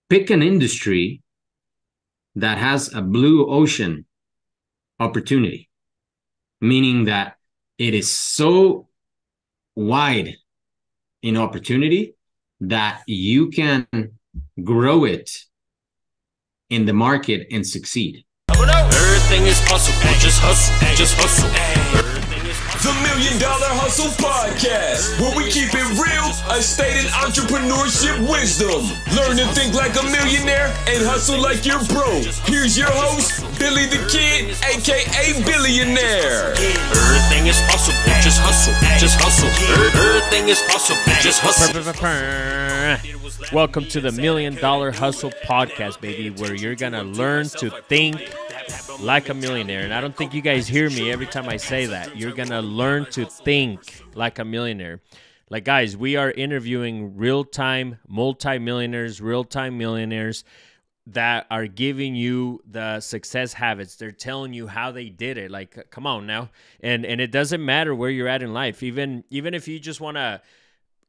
pick an industry that has a blue ocean opportunity, meaning that it is so wide in opportunity that you can grow it in the market and succeed. Everything is possible, just hustle, just hustle. The $1 Million Hustle Podcast, where we keep it real, unstated entrepreneurship wisdom. Learn to think like a millionaire and hustle like you're broke. Here's your host, Billy the Kid, aka Billionaire. Everything is possible, just hustle, just hustle. Everything is possible, just hustle. Welcome to the $1 Million Hustle Podcast, baby, where you're gonna learn to think like a millionaire. And I don't think you guys hear me every time I say that. You're gonna learn to think like a millionaire. Like, guys, we are interviewing real-time multi-millionaires, real-time millionaires that are giving you the success habits. They're telling you how they did it. Like, come on now. And it doesn't matter where you're at in life. Even if you just want to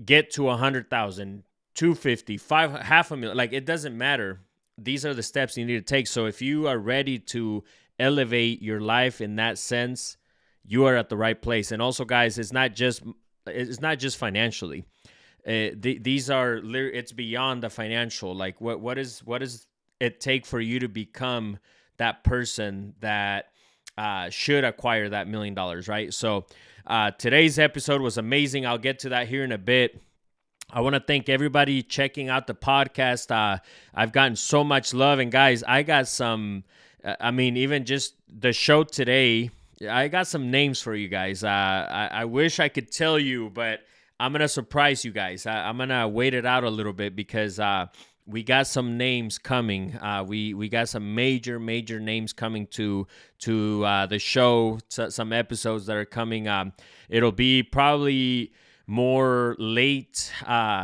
get to 100,000, 250, 5, half a million, like, it doesn't matter. These are the steps you need to take. So if you are ready to elevate your life in that sense, you are at the right place. And also, guys, it's not just financially. These are, it's beyond the financial. Like, what does it take for you to become that person that should acquire that $1 million, right? So today's episode was amazing. I'll get to that here in a bit. I want to thank everybody checking out the podcast. I've gotten so much love. And guys, I got some, even just the show today, I got some names for you guys. I wish I could tell you, but I'm going to surprise you guys. I'm going to wait it out a little bit because we got some names coming. We got some major names coming to the show, some episodes that are coming. It'll be probably more late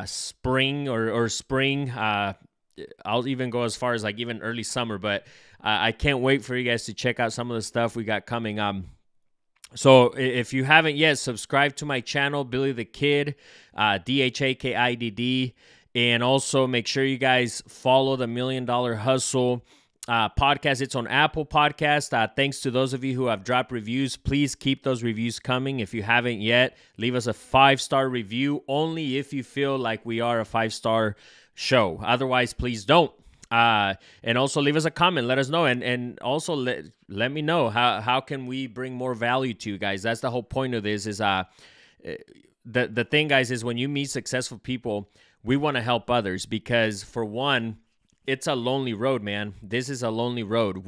spring or spring. I'll even go as far as like even early summer, but I can't wait for you guys to check out some of the stuff we got coming. So if you haven't yet, subscribe to my channel, Billy the Kid, DHAKIDD, and also make sure you guys follow the $1 Million Hustle podcast. It's on Apple Podcast. Thanks to those of you who have dropped reviews. Please keep those reviews coming. If you haven't yet, leave us a 5-star review, only if you feel like we are a 5-star show. Otherwise, please don't. And also leave us a comment. Let us know. And also let me know how can we bring more value to you guys. That's the whole point of this is the thing, guys, is when you meet successful people, we want to help others because, for one, it's a lonely road, man. This is a lonely road.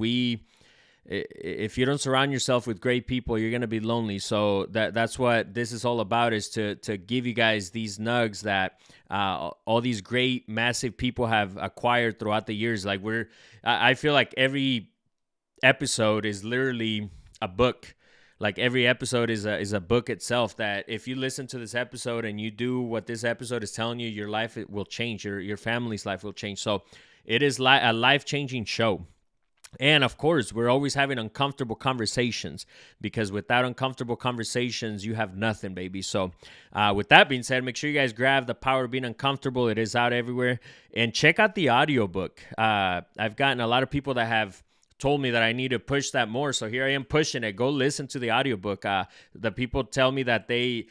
If you don't surround yourself with great people, you're going to be lonely. So that's what this is all about, is to give you guys these nugs that all these great, massive people have acquired throughout the years. Like, I feel like every episode is literally a book. Like, every episode is a book itself, that if you listen to this episode and you do what this episode is telling you, your life will change. Your family's life will change. So it is a life-changing show. And, of course, we're always having uncomfortable conversations, because without uncomfortable conversations, you have nothing, baby. So with that being said, make sure you guys grab The Power of Being Uncomfortable. It is out everywhere. And check out the audiobook. I've gotten a lot of people that have told me that I need to push that more. So here I am pushing it. Go listen to the audiobook. The people tell me that they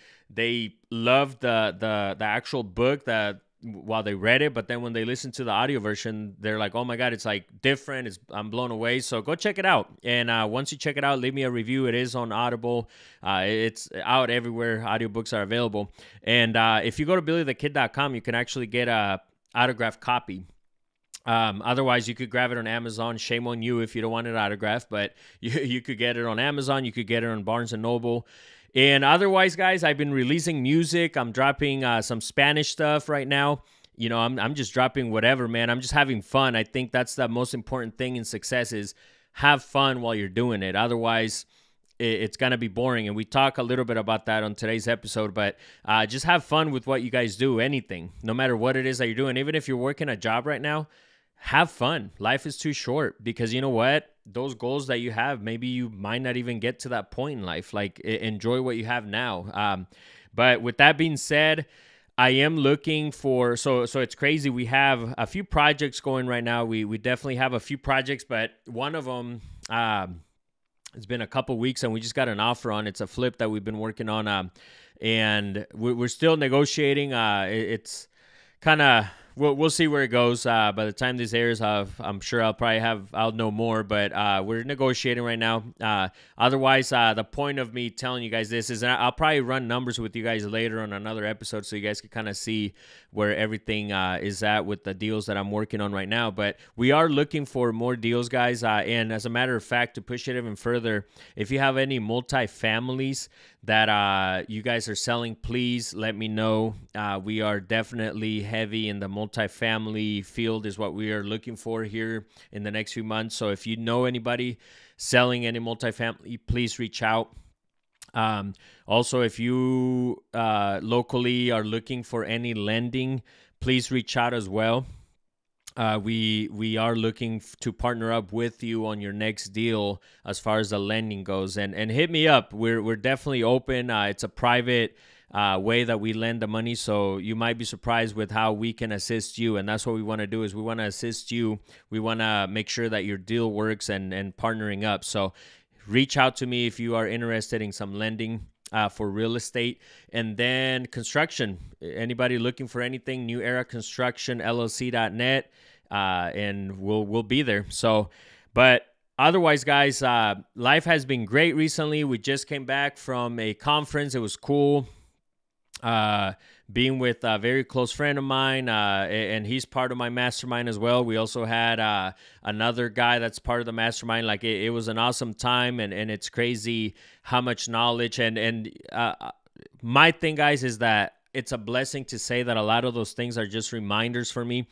love the actual book while they read it, but then when they listen to the audio version, they're like, oh my God, it's like different. I'm blown away. So go check it out. And once you check it out, leave me a review. It is on Audible. It's out everywhere audiobooks are available. And if you go to BillyTheKid.com, you can actually get a autographed copy. Otherwise, you could grab it on Amazon. Shame on you if you don't want it autographed, but you could get it on Amazon. You could get it on Barnes & Noble. And otherwise, guys, I've been releasing music. I'm dropping some Spanish stuff right now. You know, I'm just dropping whatever, man. I'm just having fun. I think that's the most important thing in success, is have fun while you're doing it. Otherwise, it's going to be boring. And we talk a little bit about that on today's episode. But just have fun with what you guys do, anything, no matter what it is that you're doing. Even if you're working a job right now, have fun. Life is too short, because you know what? Those goals that you have, maybe you might not even get to that point in life. Like, enjoy what you have now. But with that being said, I am looking for, so it's crazy. We have a few projects going right now. We definitely have a few projects, but one of them, it's been a couple weeks and we just got an offer on. It's a flip that we've been working on, and we're still negotiating. It's kind of, we'll see where it goes. By the time this airs, I'm sure I'll know more, but we're negotiating right now. Otherwise, the point of me telling you guys this is I'll probably run numbers with you guys later on another episode so you guys can kind of see where everything is at with the deals that I'm working on right now. But we are looking for more deals, guys. And as a matter of fact, to push it even further, if you have any multifamilies that you guys are selling, please let me know. We are definitely heavy in the multifamily field is what we are looking for here in the next few months. So if you know anybody selling any multifamily, please reach out. Also, if you locally are looking for any lending, please reach out as well. We are looking to partner up with you on your next deal as far as the lending goes, and hit me up. We're definitely open. It's a private way that we lend the money, so you might be surprised with how we can assist you, and that's what we want to do is we want to assist you. We want to make sure that your deal works and partnering up. So reach out to me if you are interested in some lending for real estate. And then construction, anybody looking for anything, New Era Construction, LLC.net, and we'll be there. So, but otherwise, guys, life has been great recently. We just came back from a conference. It was cool. Being with a very close friend of mine, and he's part of my mastermind as well. We also had another guy that's part of the mastermind. Like it was an awesome time, and it's crazy how much knowledge. And my thing, guys, is that it's a blessing to say that a lot of those things are just reminders for me,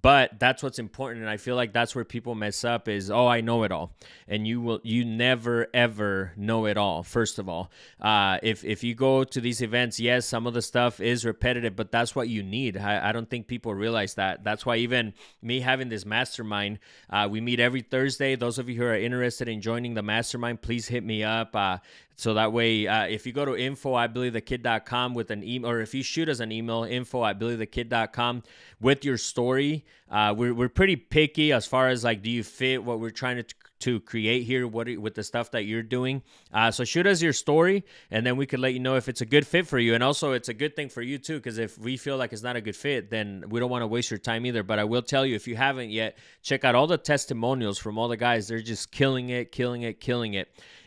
but that's what's important. And I feel like that's where people mess up is, oh, I know it all. And you never, ever know it all. First of all, if you go to these events, yes, some of the stuff is repetitive, but that's what you need. I don't think people realize that. That's why even me having this mastermind, we meet every Thursday. Those of you who are interested in joining the mastermind, please hit me up. So that way, if you go to info@billiothekid.com with an email, or if you shoot us an email, info@billiothekid.com with your story, we're pretty picky as far as like, do you fit what we're trying to create here with the stuff that you're doing? So shoot us your story, and then we could let you know if it's a good fit for you. And also, it's a good thing for you too, because if we feel like it's not a good fit, then we don't want to waste your time either. But I will tell you, if you haven't yet, check out all the testimonials from all the guys. They're just killing it.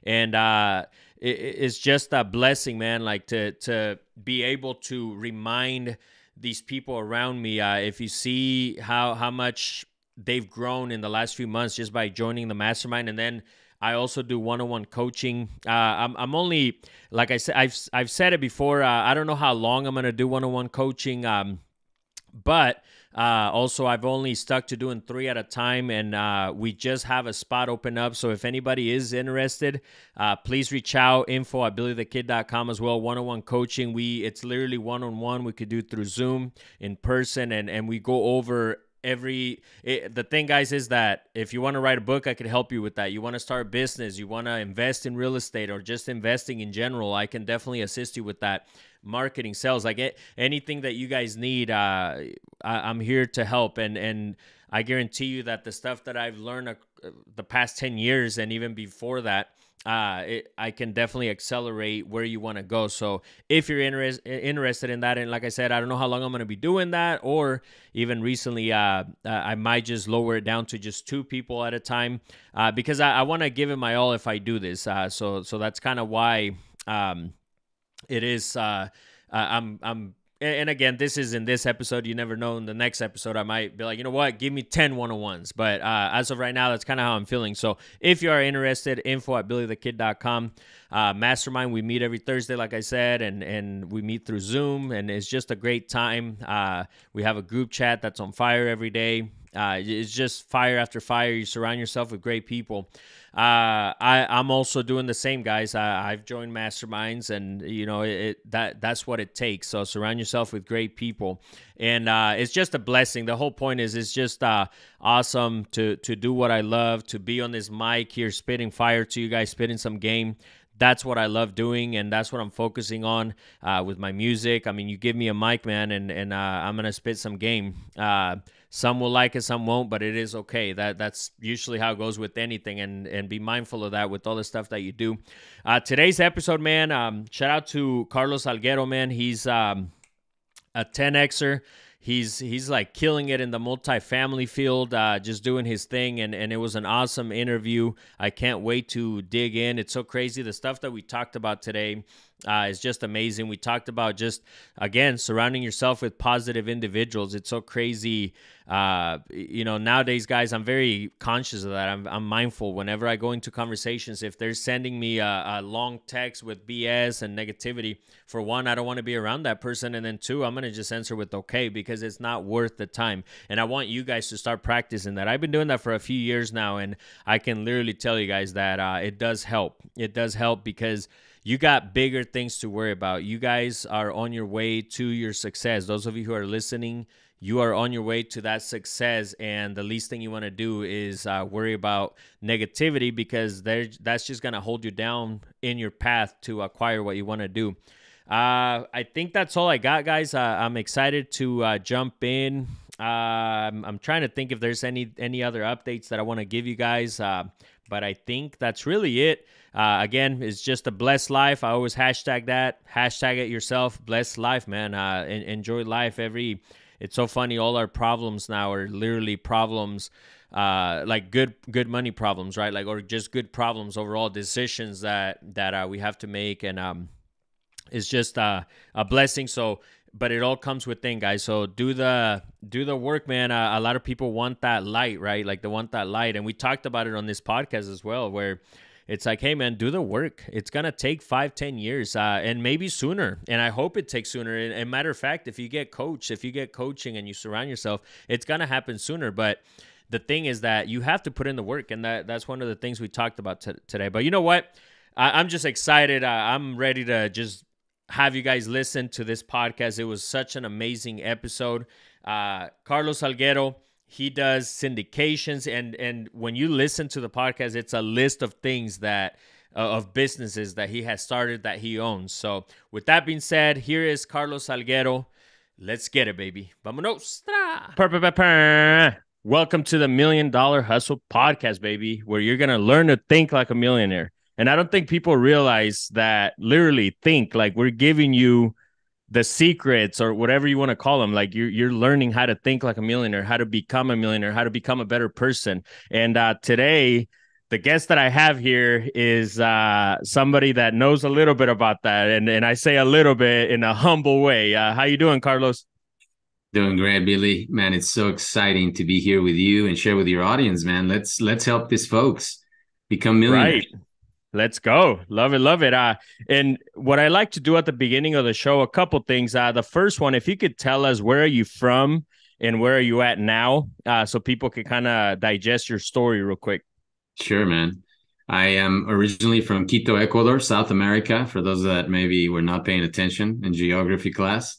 And it's just a blessing, man, like to be able to remind these people around me. If you see how much they've grown in the last few months just by joining the mastermind. And then I also do one-on-one coaching. I'm only, like I said, I've said it before. I don't know how long I'm going to do one-on-one coaching. But also, I've only stuck to doing 3 at a time, and we just have a spot open up. So if anybody is interested, please reach out, info@billiothekid.com as well. One-on-one coaching. It's literally one-on-one. We could do through Zoom, in person, and we go over the thing, guys, is that if you want to write a book, I could help you with that. You want to start a business, you want to invest in real estate or just investing in general, I can definitely assist you with that. Marketing, sales, like anything that you guys need, I'm here to help. And I guarantee you that the stuff that I've learned the past 10 years and even before that, I can definitely accelerate where you want to go. So if you're interested in that, and like I said, I don't know how long I'm going to be doing that, or even recently, I might just lower it down to just 2 people at a time, because I want to give it my all if I do this. So that's kind of why it is. And again, this is in this episode. You never know. In the next episode, I might be like, you know what? Give me 10 one-on-ones. But as of right now, that's kind of how I'm feeling. So if you are interested, info@billiothekid.com. Mastermind, we meet every Thursday, like I said, and we meet through Zoom, and it's just a great time. We have a group chat that's on fire every day. It's just fire after fire. You surround yourself with great people. I'm also doing the same, guys. I've joined masterminds, and you know that's what it takes. So surround yourself with great people, and it's just a blessing. The whole point is it's just awesome to do what I love, to be on this mic here, spitting fire to you guys, spitting some game. that's what I love doing, and that's what I'm focusing on with my music. I mean, you give me a mic, man, and I'm gonna spit some game. Some will like it, some won't, but it is okay. That's usually how it goes with anything, and be mindful of that with all the stuff that you do. Today's episode, man, shout out to Carlos Alguero, man. He's a 10Xer. He's like killing it in the multifamily field, just doing his thing, and it was an awesome interview. I can't wait to dig in. It's so crazy. The stuff that we talked about today is just amazing. We talked about just, again, surrounding yourself with positive individuals. It's so crazy. Nowadays, guys, I'm very conscious of that. I'm mindful whenever I go into conversations. If they're sending me a long text with BS and negativity, for one, I don't want to be around that person. And then two, I'm going to just answer with okay, because it's not worth the time. And I want you guys to start practicing that. I've been doing that for a few years now, and I can literally tell you guys that it does help. It does help because you got bigger things to worry about. You guys are on your way to your success. Those of you who are listening, you are on your way to that success, and the least thing you want to do is worry about negativity, because that's just going to hold you down in your path to acquire what you want to do. I think that's all I got, guys. I'm excited to jump in. I'm trying to think if there's any other updates that I want to give you guys, but I think that's really it. Again, it's just a blessed life. I always hashtag that. Hashtag it yourself. Blessed life, man. Enjoy life. It's so funny. All our problems now are literally problems, like good money problems, right? Like, or just good problems overall, decisions that we have to make, and it's just a blessing. So, but it all comes within, guys. So do the work, man. A lot of people want that light, right? Like they want that light, and we talked about it on this podcast as well, where it's like, hey, man, do the work. It's going to take 5-10 years and maybe sooner. And I hope it takes sooner. And matter of fact, if you get coaching and you surround yourself, it's going to happen sooner. But the thing is that you have to put in the work. And that's one of the things we talked about today. But you know what? I'm just excited. I'm ready to just have you guys listen to this podcast. It was such an amazing episode. Carlos Alguero, he does syndications, and when you listen to the podcast, it's a list of things that of businesses that he has started that he owns. So with that being said, here is Carlos Alguero. Let's get it, baby. Vámonos. Welcome to the $1 Million Hustle Podcast, baby, where you're going to learn to think like a millionaire. And I don't think people realize that literally think, like we're giving you the secrets or whatever you want to call them. Like you're learning how to think like a millionaire, how to become a millionaire, how to become a better person. And today, the guest that I have here is somebody that knows a little bit about that. And I say a little bit in a humble way. How you doing, Carlos? Doing great, Billy. Man, it's so exciting to be here with you and share with your audience, man. Let's help these folks become millionaires. Right. Let's go. Love it. Love it. And what I like to do at the beginning of the show, a couple things. The first one, if you could tell us where are you from and where are you at now, so people can kind of digest your story real quick. Sure, man. I am originally from Quito, Ecuador, South America, for those that maybe were not paying attention in geography class.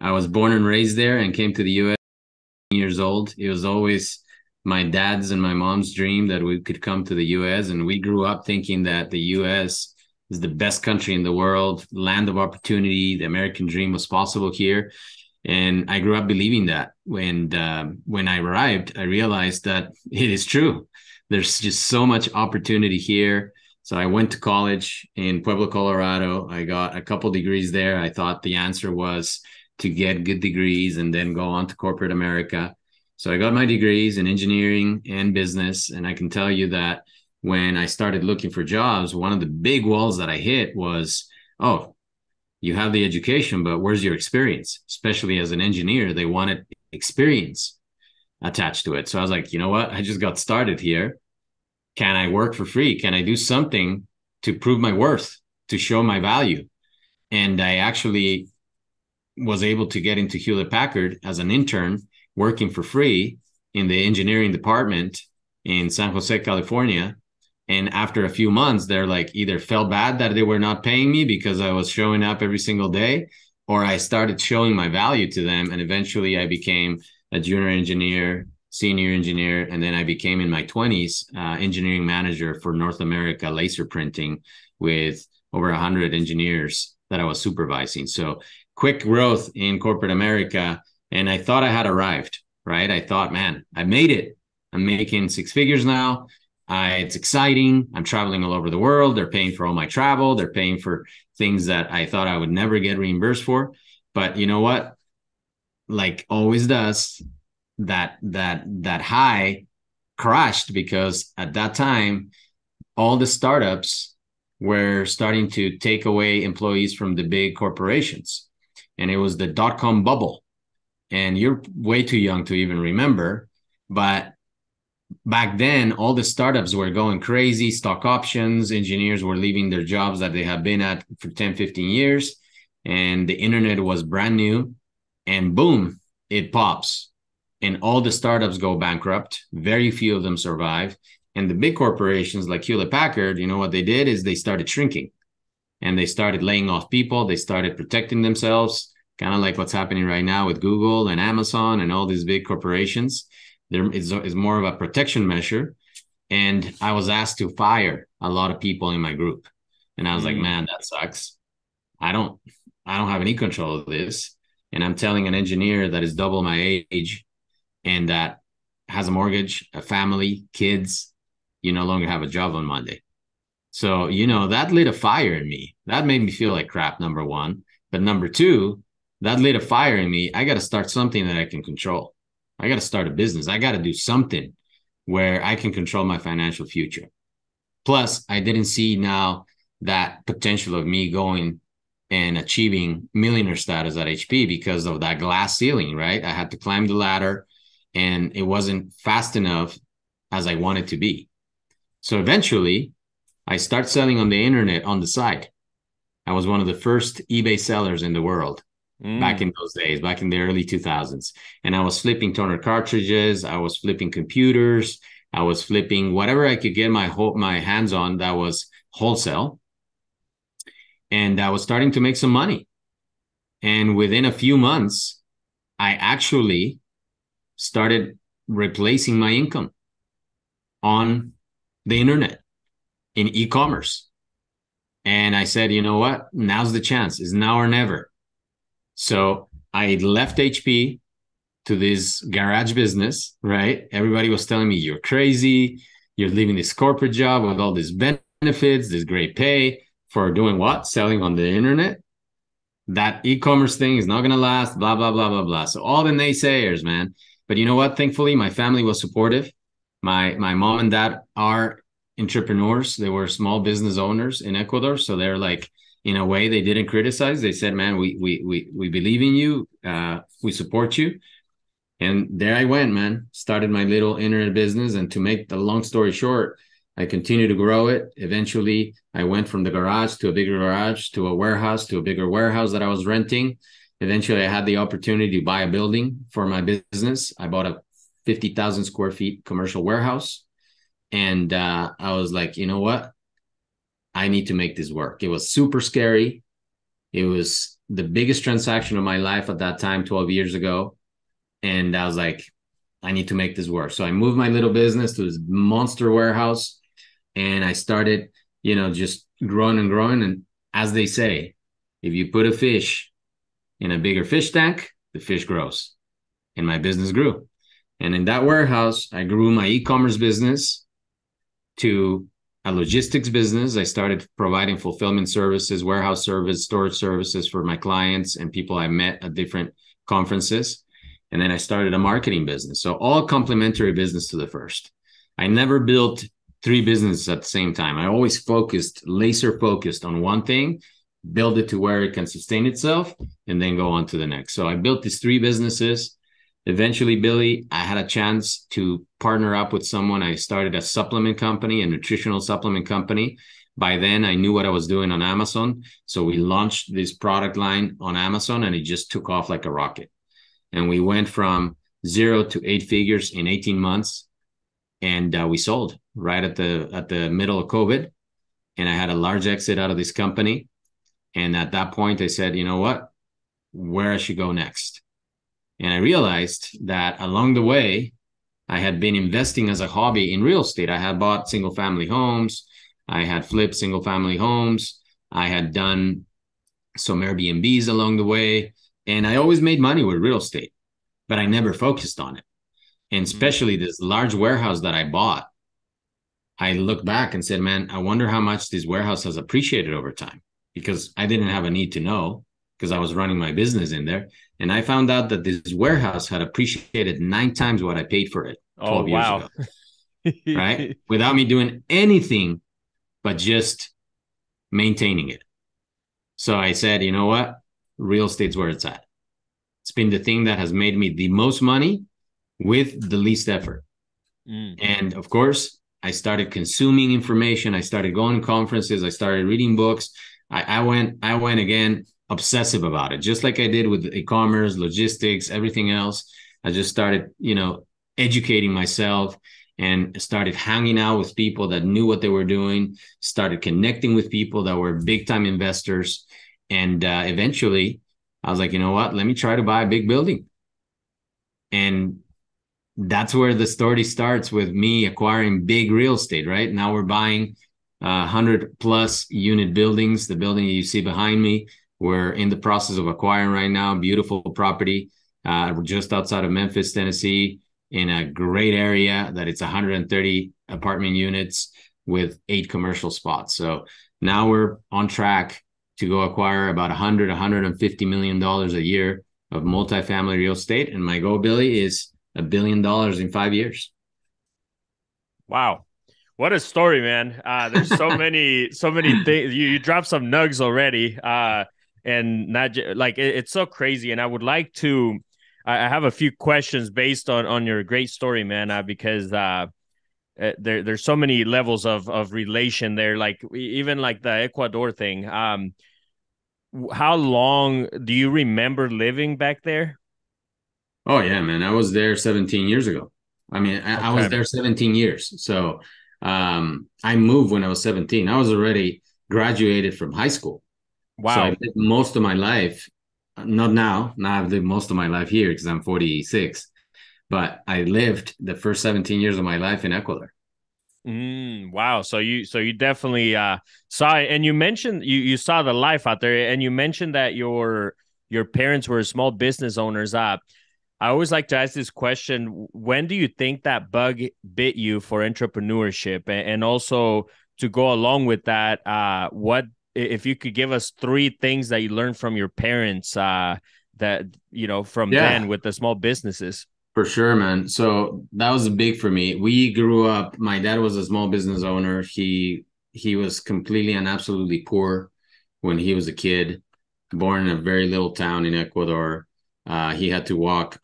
I was born and raised there and came to the U.S. years old. It was always my dad's and my mom's dream that we could come to the U.S. And we grew up thinking that the U.S. is the best country in the world, land of opportunity. The American dream was possible here. And I grew up believing that. When I arrived, I realized that it is true. There's just so much opportunity here. So I went to college in Pueblo, Colorado. I got a couple degrees there. I thought the answer was to get good degrees and then go on to corporate America. So I got my degrees in engineering and business. And I can tell you that when I started looking for jobs, one of the big walls that I hit was, oh, you have the education, but where's your experience? Especially as an engineer, they wanted experience attached to it. So I was like, you know what? I just got started here. Can I work for free? Can I do something to prove my worth, to show my value? And I actually was able to get into Hewlett Packard as an intern, working for free in the engineering department in San Jose, California. And after a few months, they're like either felt bad that they were not paying me because I was showing up every single day, or I started showing my value to them. And eventually I became a junior engineer, senior engineer, and then I became in my 20s engineering manager for North America laser printing with over 100 engineers that I was supervising. So quick growth in corporate America, and I thought I had arrived, right? I thought, man, I made it. I'm making six figures now. It's exciting. I'm traveling all over the world. They're paying for all my travel. They're paying for things that I thought I would never get reimbursed for. But you know what? Like always does, that high crashed, because at that time, all the startups were starting to take away employees from the big corporations. And it was the dot-com bubble. And you're way too young to even remember, but back then, all the startups were going crazy, stock options, engineers were leaving their jobs that they had been at for 10, 15 years, and the internet was brand new, and boom, it pops. And all the startups go bankrupt. Very few of them survive. And the big corporations like Hewlett-Packard, you know what they did is they started shrinking, and they started laying off people. They started protecting themselves, kind of like what's happening right now with Google and Amazon and all these big corporations. There is more of a protection measure. And I was asked to fire a lot of people in my group. And I was like, man, that sucks. I don't have any control of this. And I'm telling an engineer that is double my age and that has a mortgage, a family, kids, you no longer have a job on Monday. So, that lit a fire in me. That made me feel like crap, number one. But number two, that lit a fire in me. I got to start something that I can control. I got to start a business. I got to do something where I can control my financial future. Plus, I didn't see now that potential of me going and achieving millionaire status at HP because of that glass ceiling, right? I had to climb the ladder, and it wasn't fast enough as I wanted to be. So eventually, I start selling on the internet on the side. I was one of the first eBay sellers in the world. Back in those days, back in the early 2000s. And I was flipping toner cartridges. I was flipping computers. I was flipping whatever I could get my hands on that was wholesale. And I was starting to make some money. And within a few months, I actually started replacing my income on the internet in e-commerce. And I said, you know what? Now's the chance. It's now or never. So I left HP to this garage business, right? Everybody was telling me, you're crazy. You're leaving this corporate job with all these benefits, this great pay for doing what? Selling on the internet. That e-commerce thing is not going to last, blah, blah, blah, blah, blah. So all the naysayers, man. But you know what? Thankfully, my family was supportive. My mom and dad are entrepreneurs. They were small business owners in Ecuador. So they're like, in a way, they didn't criticize. They said, man, we believe in you. We support you. And there I went, man. Started my little internet business. And to make the long story short, I continued to grow it. Eventually, I went from the garage to a bigger garage, to a warehouse, to a bigger warehouse that I was renting. Eventually, I had the opportunity to buy a building for my business. I bought a 50,000 square feet commercial warehouse. And I was like, you know what? I need to make this work. It was super scary. It was the biggest transaction of my life at that time, 12 years ago. And I was like, I need to make this work. So I moved my little business to this monster warehouse, and I started, just growing and growing. And as they say, if you put a fish in a bigger fish tank, the fish grows. And my business grew. And in that warehouse, I grew my e-commerce business to a logistics business. I started providing fulfillment services, warehouse service, storage services for my clients and people I met at different conferences. And then I started a marketing business. So all complementary business to the first. I never built three businesses at the same time. I always laser focused on one thing, build it to where it can sustain itself, and then go on to the next. So I built these three businesses. Eventually, Billy, I had a chance to partner up with someone. I started a supplement company, a nutritional supplement company. By then, I knew what I was doing on Amazon. So we launched this product line on Amazon, and it just took off like a rocket. And we went from 0 to 8 figures in 18 months. And we sold right at the middle of COVID. And I had a large exit out of this company. And at that point, I said, you know what? Where I should go next? And I realized that along the way, I had been investing as a hobby in real estate. I had bought single family homes. I had flipped single family homes. I had done some Airbnbs along the way. And I always made money with real estate, but I never focused on it. And especially this large warehouse that I bought, I look back and said, man, I wonder how much this warehouse has appreciated over time, because I didn't have a need to know because I was running my business in there. And I found out that this warehouse had appreciated 9 times what I paid for it 12 years ago, right? Without me doing anything but just maintaining it. So I said, you know what? Real estate's where it's at. It's been the thing that has made me the most money with the least effort. And of course, I started consuming information. I started going to conferences. I started reading books. I went again, obsessive about it, just like I did with e-commerce, logistics, everything else. I just started, educating myself and started hanging out with people that knew what they were doing, started connecting with people that were big time investors. And eventually I was like, you know what, let me try to buy a big building. And that's where the story starts, with me acquiring big real estate, right? Now we're buying 100+ unit buildings. The building you see behind me, we're in the process of acquiring right now. Beautiful property just outside of Memphis, Tennessee, in a great area that it's 130 apartment units with 8 commercial spots. So now we're on track to go acquire about $150 million a year of multifamily real estate. And my goal, Billy, is $1 billion in 5 years. Wow. What a story, man. There's so many things. You dropped some nugs already. And not it's so crazy. And I would like to, I have a few questions based on your great story, man, because there's so many levels of relation there. Like even like the Ecuador thing. How long do you remember living back there? Oh yeah, man. I was there 17 years ago. I mean, I was there 17 years. So I moved when I was 17. I was already graduated from high school. Wow. So I lived most of my life, not now. Now I've lived most of my life here because I'm 46. But I lived the first 17 years of my life in Ecuador. Wow. So you definitely saw it. And you mentioned you saw the life out there, and you mentioned that your parents were small business owners. I always like to ask this question: when do you think that bug bit you for entrepreneurship? And also, to go along with that, what if you could give us 3 things that you learned from your parents that from then with the small businesses? For sure, man. So that was big for me. We grew up, my dad was a small business owner. He was completely and absolutely poor when he was a kid, born in a very little town in Ecuador. He had to walk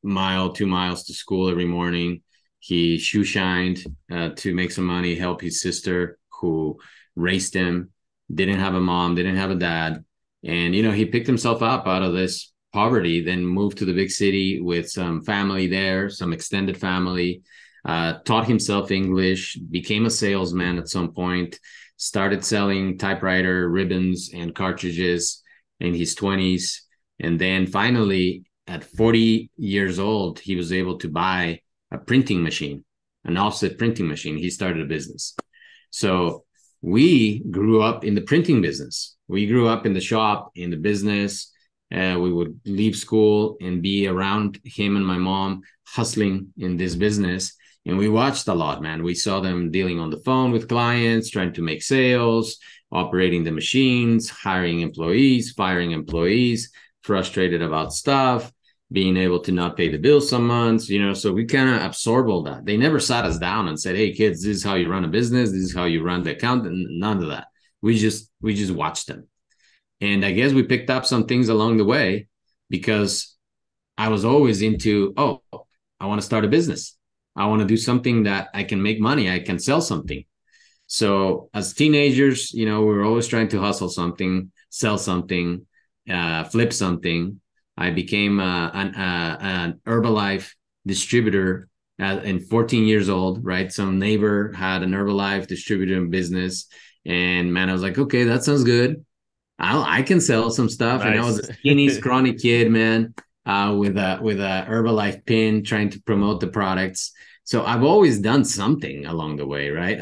2 miles to school every morning. He shoe shined to make some money, help his sister who raised him, didn't have a mom, didn't have a dad. And, he picked himself up out of this poverty, then moved to the big city with some family there, some extended family, taught himself English, became a salesman at some point, started selling typewriter ribbons and cartridges in his 20s. And then finally, at 40 years old, he was able to buy a printing machine, an offset printing machine. He started a business. So we grew up in the printing business. We grew up in the shop, in the business. We would leave school and be around him and my mom hustling in this business. And we watched a lot, man. We saw them dealing on the phone with clients, trying to make sales, operating the machines, hiring employees, firing employees, frustrated about stuff, being able to not pay the bills some months, so we kind of absorbed all that. They never sat us down and said, hey, kids, this is how you run a business. This is how you run the account. And none of that. We just watched them. And I guess we picked up some things along the way because I was always into, I want to start a business. I want to do something that I can make money. I can sell something. So as teenagers, we were always trying to hustle something, sell something, flip something. I became an Herbalife distributor in 14 years old, right? Some neighbor had an Herbalife distributor business. And man, I was like, okay, that sounds good. I can sell some stuff. Nice. And I was a skinny, scrawny kid, man. with a Herbalife pin, trying to promote the products. So I've always done something along the way, right?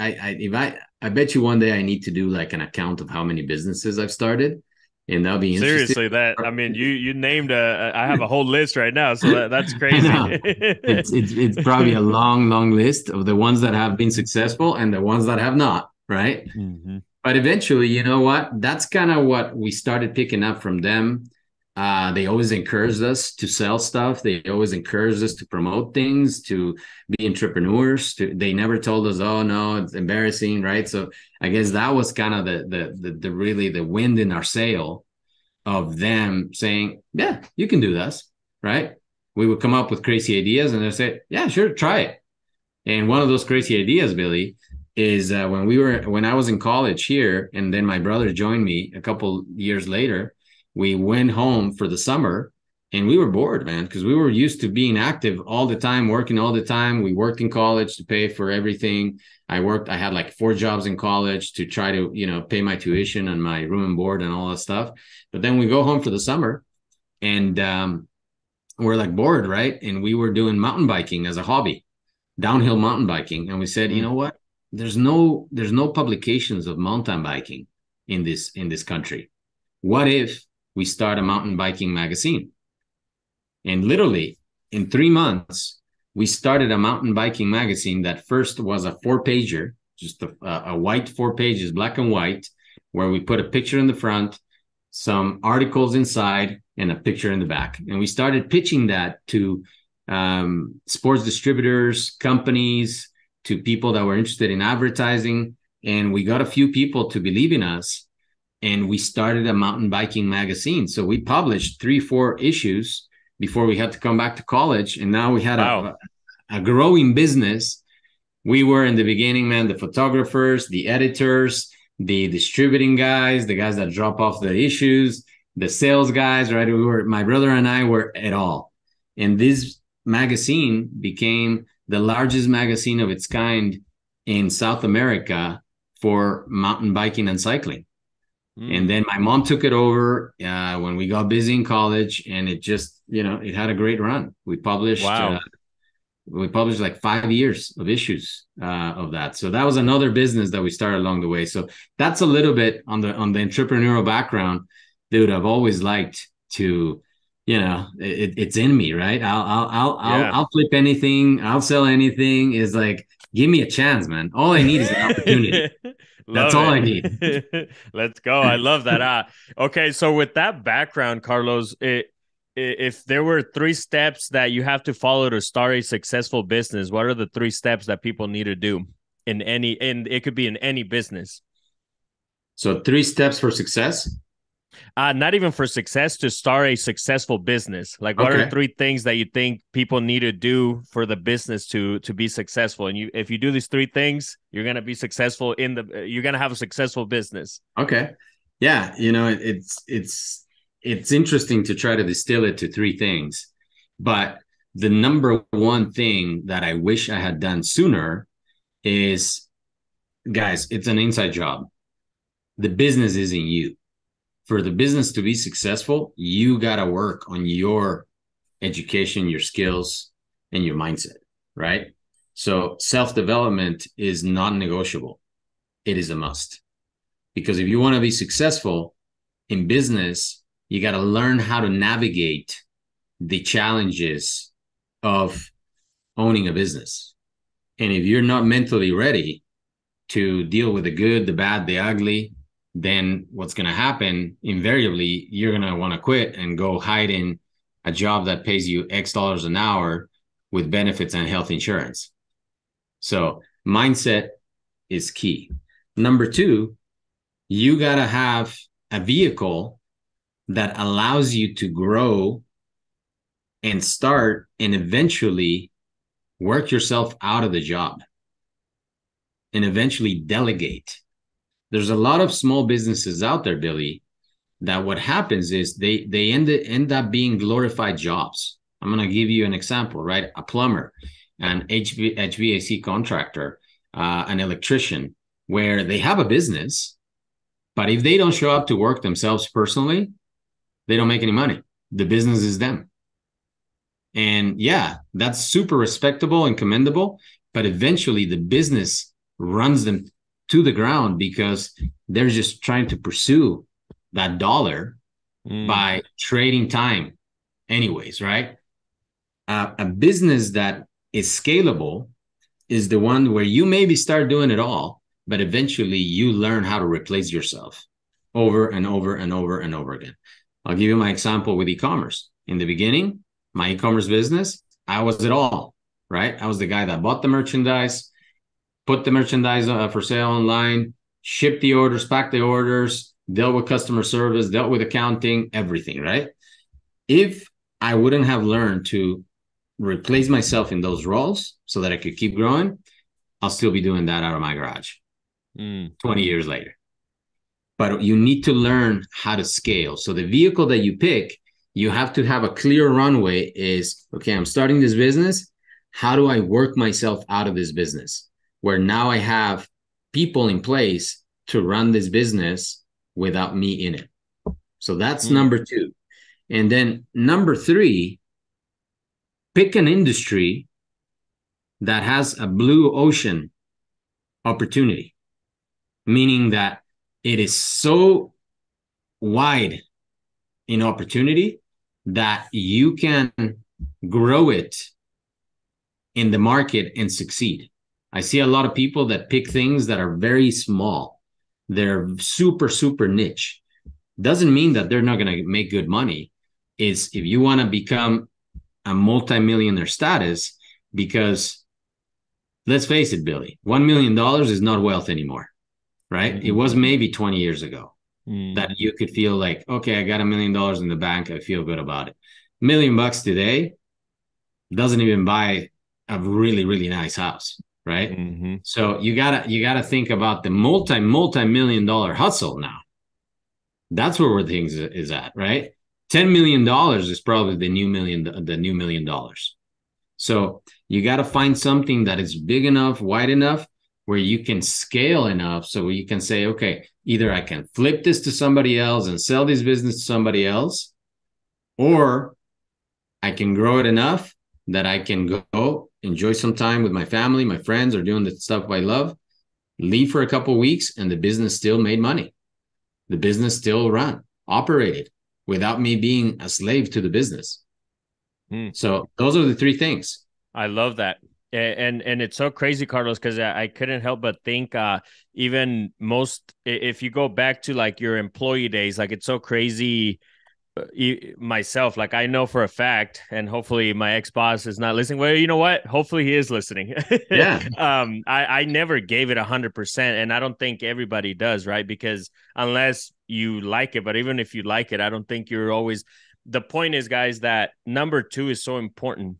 I bet you one day I need to do like an account of how many businesses I've started, and that'll be interesting. Seriously, that I mean, you named I have a whole list right now, so that's I crazy. know. It's probably a long list of the ones that have been successful and the ones that have not, right? Mm-hmm. But eventually, you know what? That's kind of what we started picking up from them. They always encouraged us to sell stuff. They always encouraged us to promote things, to be entrepreneurs. They never told us, "Oh no, it's embarrassing," right? So I guess that was kind of the really the wind in our sail of them saying, "Yeah, you can do this," right? We would come up with crazy ideas, and they say, "Yeah, sure, try it." And one of those crazy ideas, Billy, is when I was in college here, and then my brother joined me a couple years later. We went home for the summer, and we were bored, man, because we were used to being active all the time, working all the time. We worked in college to pay for everything. I had like 4 jobs in college to try to, pay my tuition and my room and board and all that stuff. But then we go home for the summer, and we're like bored, right? And we were doing mountain biking as a hobby, downhill mountain biking. And we said, you know what? There's no publications of mountain biking in this country. What if we start a mountain biking magazine? And literally in 3 months, we started a mountain biking magazine that first was a 4-pager, just a white 4 pages, black and white, where we put a picture in the front, some articles inside, and a picture in the back. And we started pitching that to sports distributors, companies, to people that were interested in advertising. And we got a few people to believe in us. And we started a mountain biking magazine. So we published 3-4 issues before we had to come back to college. And now we had a growing business. We were in the beginning, man, the photographers, the editors, the distributing guys, the guys that drop off the issues, the sales guys, right? My brother and I were it all. And this magazine became the largest magazine of its kind in South America for mountain biking and cycling. And then my mom took it over when we got busy in college, and it just, it had a great run. We published like 5 years of issues of that. So that was another business that we started along the way. So that's a little bit on the entrepreneurial background, dude. I've always liked to, it's in me, right? I'll flip anything. I'll sell anything. Is like, give me a chance, man. All I need is an opportunity. That's all I need. Let's go. I love that. Okay, so with that background, Carlos, if there were 3 steps that you have to follow to start a successful business, what are the 3 steps that people need to do and it could be in any business? So 3 steps for success? Not even for success, to start a successful business. Like, what are 3 things that you think people need to do for the business to be successful? And if you do these 3 things, you're going to be successful you're going to have a successful business. Okay. Yeah. It's interesting to try to distill it to 3 things, but the number one thing that I wish I had done sooner is, guys, it's an inside job. The business isn't you. For the business to be successful, you got to work on your education, your skills, and your mindset, right? So self-development is non-negotiable. It is a must. Because if you want to be successful in business, you got to learn how to navigate the challenges of owning a business. And if you're not mentally ready to deal with the good, the bad, the ugly, then what's going to happen, invariably, you're going to want to quit and go hide in a job that pays you X dollars an hour with benefits and health insurance. So mindset is key. Number 2, you got to have a vehicle that allows you to grow and start and eventually work yourself out of the job and eventually delegate. There's a lot of small businesses out there, Billy, that what happens is they end up being glorified jobs. I'm going to give you an example, right? A plumber, an HVAC contractor, an electrician, where they have a business, but if they don't show up to work themselves personally, they don't make any money. The business is them. And yeah, that's super respectable and commendable. But eventually the business runs them to the ground because they're just trying to pursue that dollar by trading time anyways, right? A business that is scalable is the one where you maybe start doing it all, but eventually you learn how to replace yourself over and over and over and over again. I'll give you my example with e-commerce. In the beginning, my e-commerce business, I was it all, right? I was the guy that bought the merchandise, put the merchandise for sale online, shipped the orders, packed the orders, dealt with customer service, dealt with accounting, everything, right? If I wouldn't have learned to replace myself in those roles so that I could keep growing, I'll still be doing that out of my garage 20 years later. But you need to learn how to scale. So the vehicle that you pick, you have to have a clear runway is, okay, I'm starting this business. How do I work myself out of this business? Where now I have people in place to run this business without me in it. So that's number 2. And then number 3, pick an industry that has a blue ocean opportunity, meaning that it is so wide in opportunity that you can grow it in the market and succeed. I see a lot of people that pick things that are very small. They're super, super niche. Doesn't mean that they're not going to make good money. It's if you want to become a multi-millionaire status, because let's face it, Billy, $1 million is not wealth anymore, right? It was maybe 20 years ago that you could feel like, okay, I got $1 million in the bank. I feel good about it. $1 million today doesn't even buy a really, really nice house, right? So you gotta think about the multi-million dollar hustle now. That's where things is at, right? $10 million is probably the new $1 million. So you got to find something that is big enough, wide enough, where you can scale enough. So you can say, okay, either I can flip this to somebody else and sell this business to somebody else, or I can grow it enough that I can go enjoy some time with my family, my friends, or doing the stuff I love, leave for a couple of weeks, and the business still made money. The business still operated without me being a slave to the business. So those are the 3 things. I love that. And it's so crazy, Carlos, because I couldn't help but think even if you go back to like your employee days, like it's so crazy. Myself, like I know for a fact, and hopefully my ex-boss is not listening. Well, you know what? Hopefully he is listening. Yeah. I never gave it 100%, and I don't think everybody does, right? Because unless you like it, but even if you like it, I don't think you're always. The point is, guys, that number 2 is so important.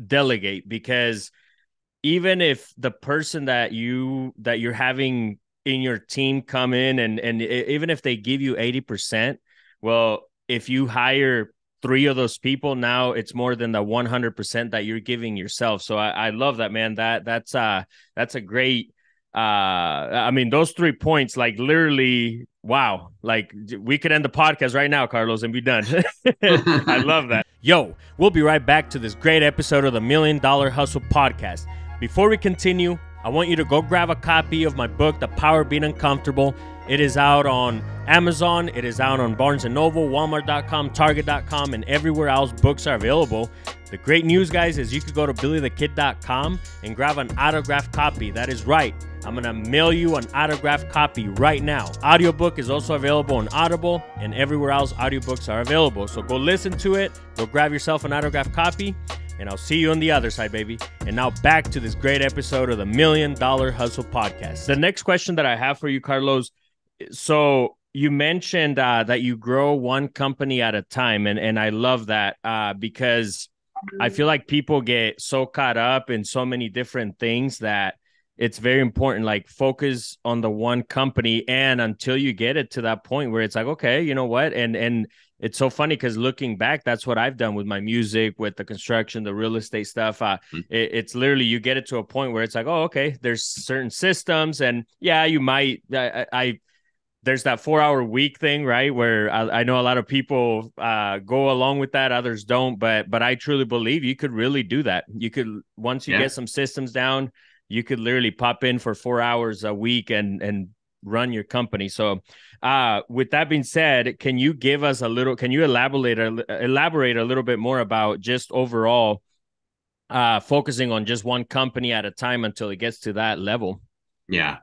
Delegate, because even if the person that you're having in your team come in and even if they give you 80%, well, if you hire 3 of those people, now it's more than the 100% that you're giving yourself. So I love that, man. That's a great. I mean, those 3 points, like literally, wow. Like we could end the podcast right now, Carlos, and be done. I love that. Yo, we'll be right back to this great episode of the $1 Million Hustle podcast. Before we continue, I want you to go grab a copy of my book, The Power of Being Uncomfortable. It is out on Amazon. It is out on Barnes & Noble, Walmart.com, Target.com, and everywhere else books are available. The great news, guys, is you could go to BillyTheKid.com and grab an autographed copy. That is right. I'm going to mail you an autographed copy right now. Audiobook is also available on Audible, and everywhere else audiobooks are available. So go listen to it. Go grab yourself an autographed copy, and I'll see you on the other side, baby. And now back to this great episode of the $1 Million Hustle podcast. The next question that I have for you, Carlos, so you mentioned that you grow one company at a time, and I love that because I feel like people get so caught up in so many different things that it's very important, like focus on the one company, and until you get it to that point where it's like, okay, you know what? And it's so funny because looking back, that's what I've done with my music, with the construction, the real estate stuff. It's literally, you get it to a point where it's like, oh, okay, there's certain systems, and yeah, you might, there's that 4-hour week thing, right? Where I know a lot of people go along with that, others don't, but I truly believe you could really do that. You could, once you get some systems down, you could literally pop in for 4 hours a week and run your company. So with that being said, can you elaborate a little bit more about just overall focusing on just one company at a time until it gets to that level? Yeah.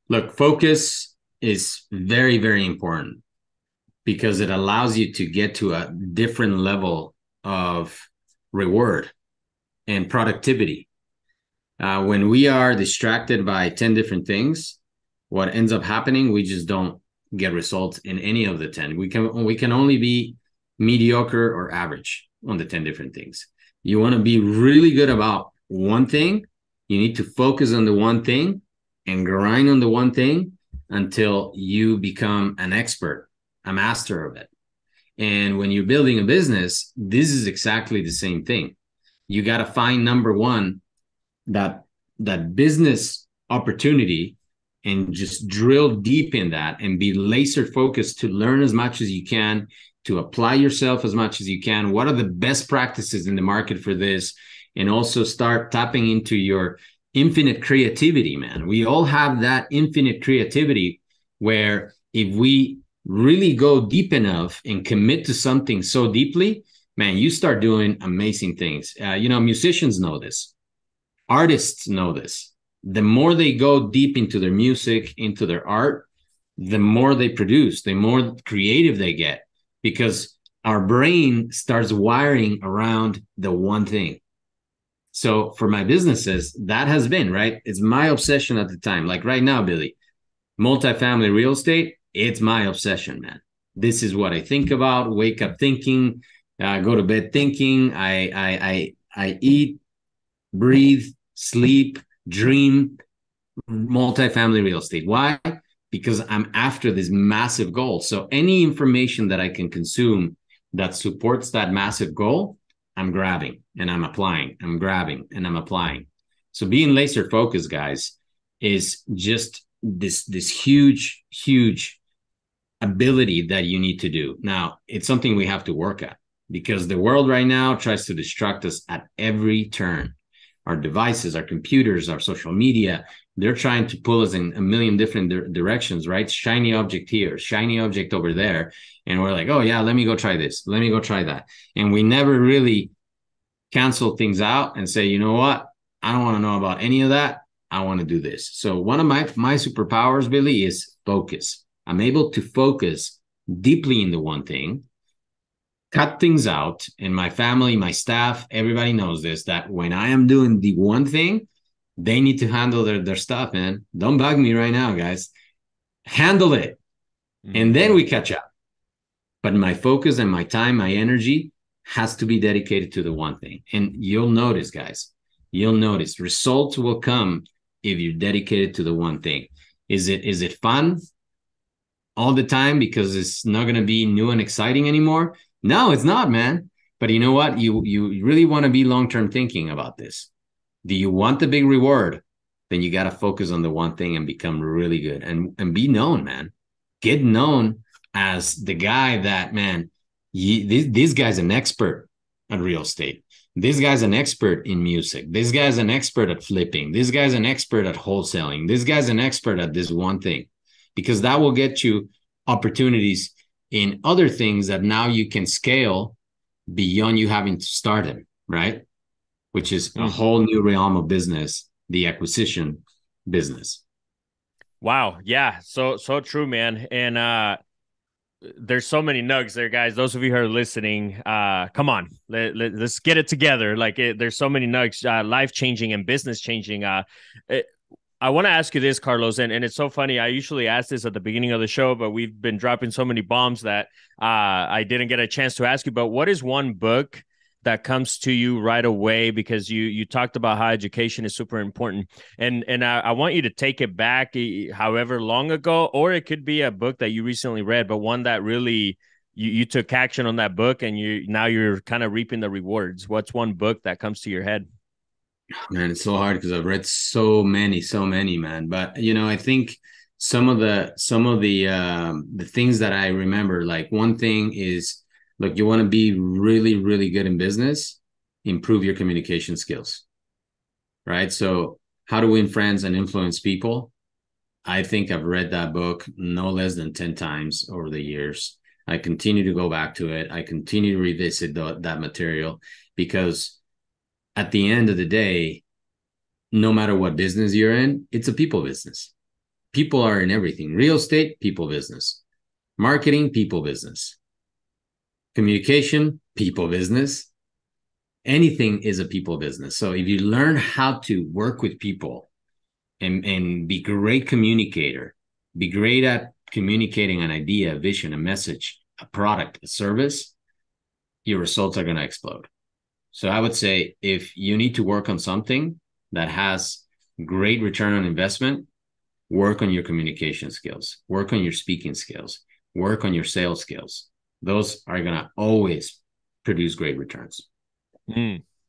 Look, focus is very, very important because it allows you to get to a different level of reward and productivity. When we are distracted by 10 different things, what ends up happening, we just don't get results in any of the 10. We can only be mediocre or average on the 10 different things. You want to be really good about one thing. You need to focus on the one thing and grind on the one thing until you become an expert, a master of it. And when you're building a business, this is exactly the same thing. You got to find, number one, that business opportunity and just drill deep in that and be laser focused to learn as much as you can, to apply yourself as much as you can. What are the best practices in the market for this? And also start tapping into your infinite creativity, man. We all have that infinite creativity where if we really go deep enough and commit to something so deeply, man, you start doing amazing things. Musicians know this. Artists know this. The more they go deep into their music, into their art, the more they produce, the more creative they get, because our brain starts wiring around the one thing. So for my businesses, that has been, right? It's my obsession at the time. Like right now, Billy, multifamily real estate, it's my obsession, man. This is what I think about, wake up thinking, go to bed thinking. I eat, breathe, sleep, dream multifamily real estate. Why? Because I'm after this massive goal. So any information that I can consume that supports that massive goal, I'm grabbing and I'm applying. I'm grabbing and I'm applying. So being laser focused, guys, is just this huge, huge ability that you need to do. Now, it's something we have to work at because the world right now tries to distract us at every turn. Our devices, our computers, our social media, they're trying to pull us in a million different directions, right? Shiny object here, shiny object over there. And we're like, oh yeah, let me go try this. Let me go try that. And we never really cancel things out and say, you know what? I don't want to know about any of that. I want to do this. So one of my superpowers, Billy, is focus. I'm able to focus deeply in the one thing, cut things out, and my family, my staff, everybody knows this, that when I am doing the one thing, they need to handle their stuff, man. Don't bug me right now, guys. Handle it. And then we catch up. But my focus and my time, my energy has to be dedicated to the one thing. And you'll notice, guys, results will come if you're dedicated to the one thing. Is it fun all the time because it's not going to be new and exciting anymore? No, it's not, man. But you know what? You really want to be long-term thinking about this. Do you want the big reward? Then you got to focus on the one thing and become really good and be known, man. Get known as the guy that, man, this guy's an expert at real estate. This guy's an expert in music. This guy's an expert at flipping. This guy's an expert at wholesaling. This guy's an expert at this one thing, because that will get you opportunities in other things that now you can scale beyond you having to start it, right? Which is a whole new realm of business, the acquisition business. Wow. Yeah. So true, man. And there's so many nugs there, guys. Those of you who are listening, come on, let's get it together. There's so many nugs, life-changing and business-changing. I want to ask you this, Carlos, and it's so funny. I usually ask this at the beginning of the show, but we've been dropping so many bombs that I didn't get a chance to ask you. But what is one book that comes to you right away? Because you talked about how education is super important, and I want you to take it back however long ago, or it could be a book that you recently read, but one that really you took action on that book, and now you're kind of reaping the rewards. What's one book that comes to your head? Man, it's so hard because I've read so many, man. But, I think the things that I remember, like one thing is, look, you want to be really, really good in business, improve your communication skills, right? So how to win friends and influence people. I think I've read that book no less than 10 times over the years. I continue to go back to it. I continue to revisit that material, because at the end of the day, no matter what business you're in, it's a people business. People are in everything. Real estate, people business. Marketing, people business. Communication, people business. Anything is a people business. So if you learn how to work with people and be great communicator, be great at communicating an idea, a vision, a message, a product, a service, your results are going to explode. So I would say, if you need to work on something that has great return on investment, work on your communication skills, work on your speaking skills, work on your sales skills. Those are going to always produce great returns.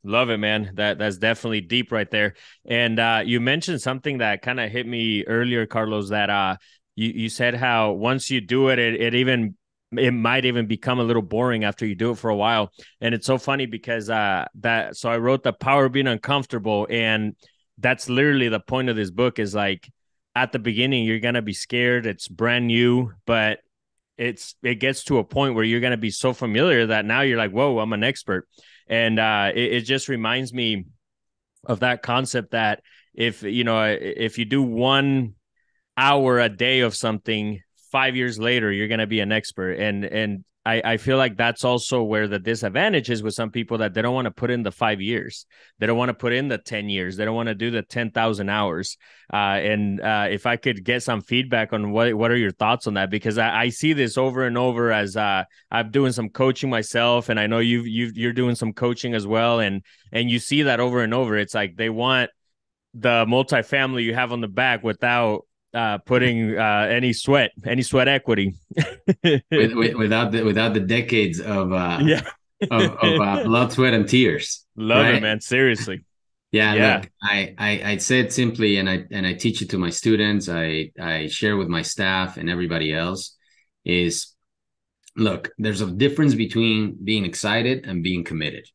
Love it, man. That's definitely deep right there. And you mentioned something that kind of hit me earlier, Carlos, that you said how once you do it, it might even become a little boring after you do it for a while. And it's so funny because so I wrote The Power of Being Uncomfortable, and that's literally the point of this book. Is like, at the beginning, you're going to be scared. It's brand new, but it gets to a point where you're going to be so familiar that now you're like, whoa, I'm an expert. And it just reminds me of that concept that if you do 1 hour a day of something, 5 years later, you're going to be an expert. And I feel like that's also where the disadvantage is with some people, that they don't want to put in the 5 years. They don't want to put in the 10 years. They don't want to do the 10,000 hours. If I could get some feedback on what are your thoughts on that? Because I see this over and over as I'm doing some coaching myself, and I know you're doing some coaching as well. And you see that over and over. It's like they want the multifamily you have on the back without putting any sweat equity. without the decades of yeah blood, sweat, and tears. Love right? it, man. Seriously. Yeah. Look, I say it simply, and I teach it to my students. I share with my staff and everybody else is, look, there's a difference between being excited and being committed.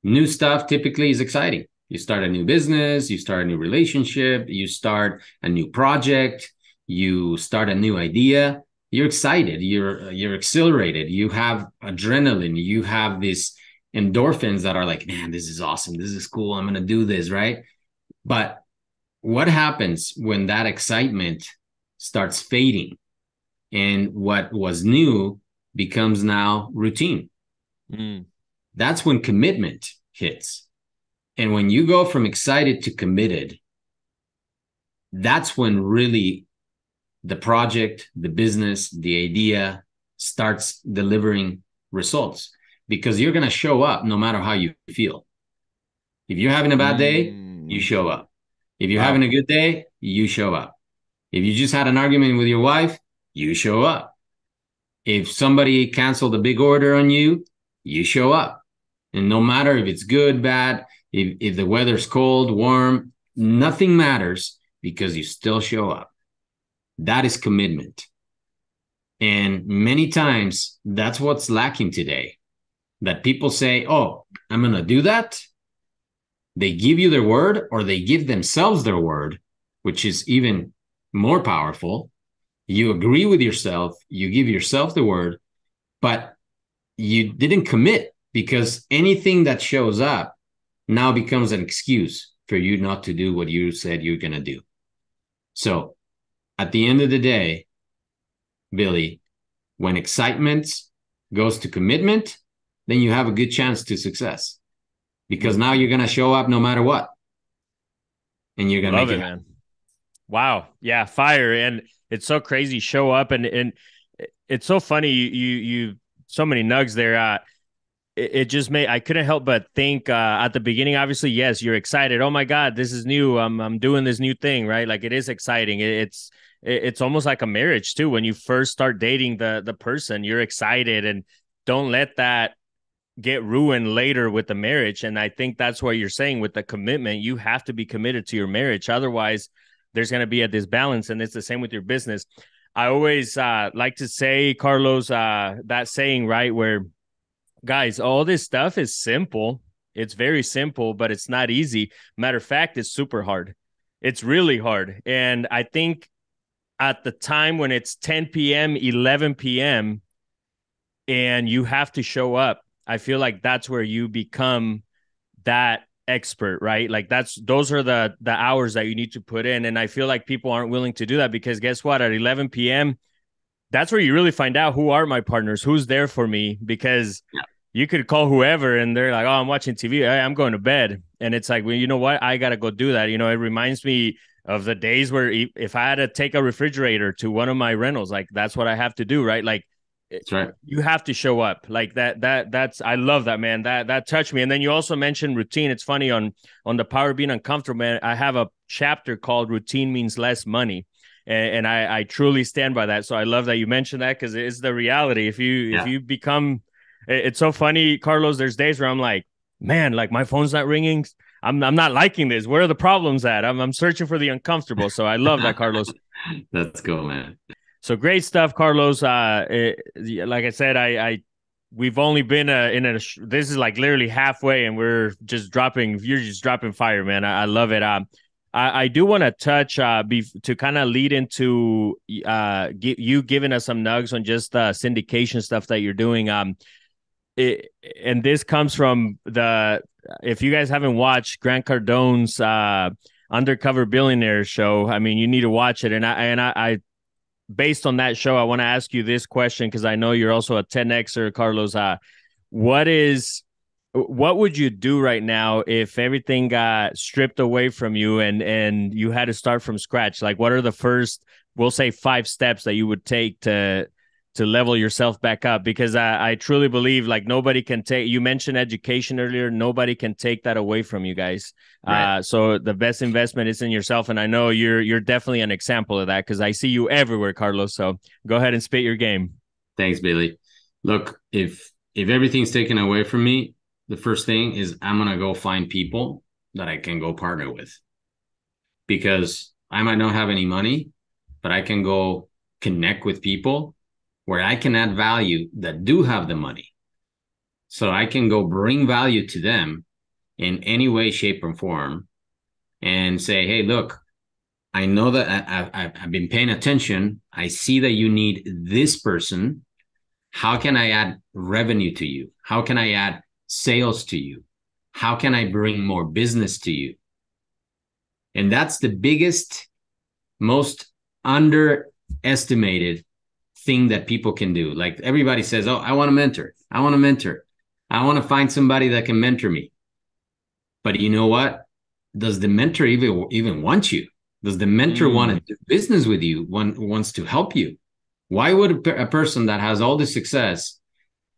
New stuff typically is exciting. You start a new business, you start a new relationship, you start a new project, you start a new idea. You're excited, you're exhilarated, you have adrenaline, you have these endorphins that are like, man, this is awesome, this is cool, I'm going to do this, right? But what happens when that excitement starts fading and what was new becomes now routine? That's when commitment hits. And when you go from excited to committed, that's when really the project, the business, the idea starts delivering results, because you're going to show up no matter how you feel. If you're having a bad day, you show up. If you're having a good day, you show up. If you just had an argument with your wife, you show up. If somebody canceled a big order on you, you show up. And no matter if it's good, bad, if the weather's cold, warm, nothing matters, because you still show up. That is commitment. And many times that's what's lacking today, that people say, oh, I'm going to do that. They give you their word, or they give themselves their word, which is even more powerful. You agree with yourself, you give yourself the word, but you didn't commit, because anything that shows up now becomes an excuse for you not to do what you said you're going to do. So at the end of the day, Billy, when excitement goes to commitment, then you have a good chance to success, because now you're going to show up no matter what. And you're going to make it, man. Wow. Yeah. Fire. And it's so crazy. Show up. And it's so funny. You so many nugs there. It just made, I couldn't help but think at the beginning, obviously, yes, you're excited. Oh my God, this is new. I'm doing this new thing, right? Like, it is exciting. It's almost like a marriage too. When you first start dating the person, you're excited, and don't let that get ruined later with the marriage. And I think that's what you're saying with the commitment. You have to be committed to your marriage. Otherwise, there's going to be a disbalance. And it's the same with your business. I always like to say, Carlos, that saying, right, where guys, all this stuff is simple. It's very simple, but it's not easy. Matter of fact, it's super hard. It's really hard. And I think at the time when it's 10 p.m., 11 p.m., and you have to show up, I feel like that's where you become that expert, right? Like those are the hours that you need to put in. And I feel like people aren't willing to do that because guess what? At 11 p.m., that's where you really find out who are my partners, who's there for me, because you could call whoever and they're like, oh, I'm watching TV. Hey, I'm going to bed. And it's like, well, you know what? I got to go do that. You know, it reminds me of the days where if I had to take a refrigerator to one of my rentals, like that's what I have to do, right? Like, that's right. You have to show up like that's, I love that, man. That touched me. And then you also mentioned routine. It's funny on the Power of Being Uncomfortable, man. I have a chapter called Routine Means Less Money. And I truly stand by that. So I love that you mentioned that because it's the reality. If you become, it's so funny, Carlos, there's days where I'm like, man, like my phone's not ringing. I'm not liking this. Where are the problems at? I'm searching for the uncomfortable. So I love that, Carlos. That's cool, man. So great stuff, Carlos. Like I said, we've only been this is like literally halfway and you're just dropping fire, man. I love it. I do want to touch to kind of lead into you giving us some nugs on just the syndication stuff that you're doing. And this comes from if you guys haven't watched Grant Cardone's Undercover Billionaire show, I mean, you need to watch it. And I based on that show, I want to ask you this question because I know you're also a 10Xer, Carlos. What would you do right now if everything got stripped away from you and you had to start from scratch? Like, what are the first, we'll say, 5 steps that you would take to level yourself back up? Because I truly believe like nobody can take, you mentioned education earlier, nobody can take that away from you guys. Right. So the best investment is in yourself. And I know you're definitely an example of that because I see you everywhere, Carlos. So go ahead and spit your game. Thanks, Billy. Look, if everything's taken away from me, the first thing is I'm going to go find people that I can go partner with because I might not have any money, but I can go connect with people where I can add value that do have the money. So I can go bring value to them in any way, shape, or form and say, hey, look, I know that I've been paying attention. I see that you need this person. How can I add revenue to you? How can I add sales to you? How can I bring more business to you? And that's the biggest, most underestimated thing that people can do. Like everybody says, oh, I want to mentor. I want to mentor. I want to find somebody that can mentor me. But you know what? Does the mentor even want you? Does the mentor want to do business with you, wants to help you? Why would a person that has all this success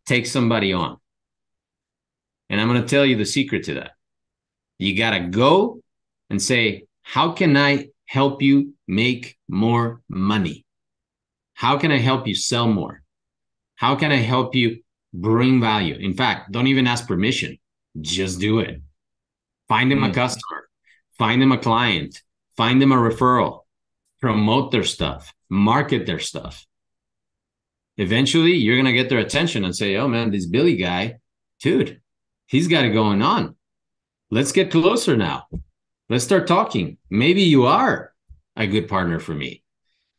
take somebody on? And I'm going to tell you the secret to that. You got to go and say, how can I help you make more money? How can I help you sell more? How can I help you bring value? In fact, don't even ask permission. Just do it. Find them a customer. Find them a client. Find them a referral. Promote their stuff. Market their stuff. Eventually, you're going to get their attention and say, oh, man, this Billy guy, dude, he's got it going on. Let's get closer now. Let's start talking. Maybe you are a good partner for me.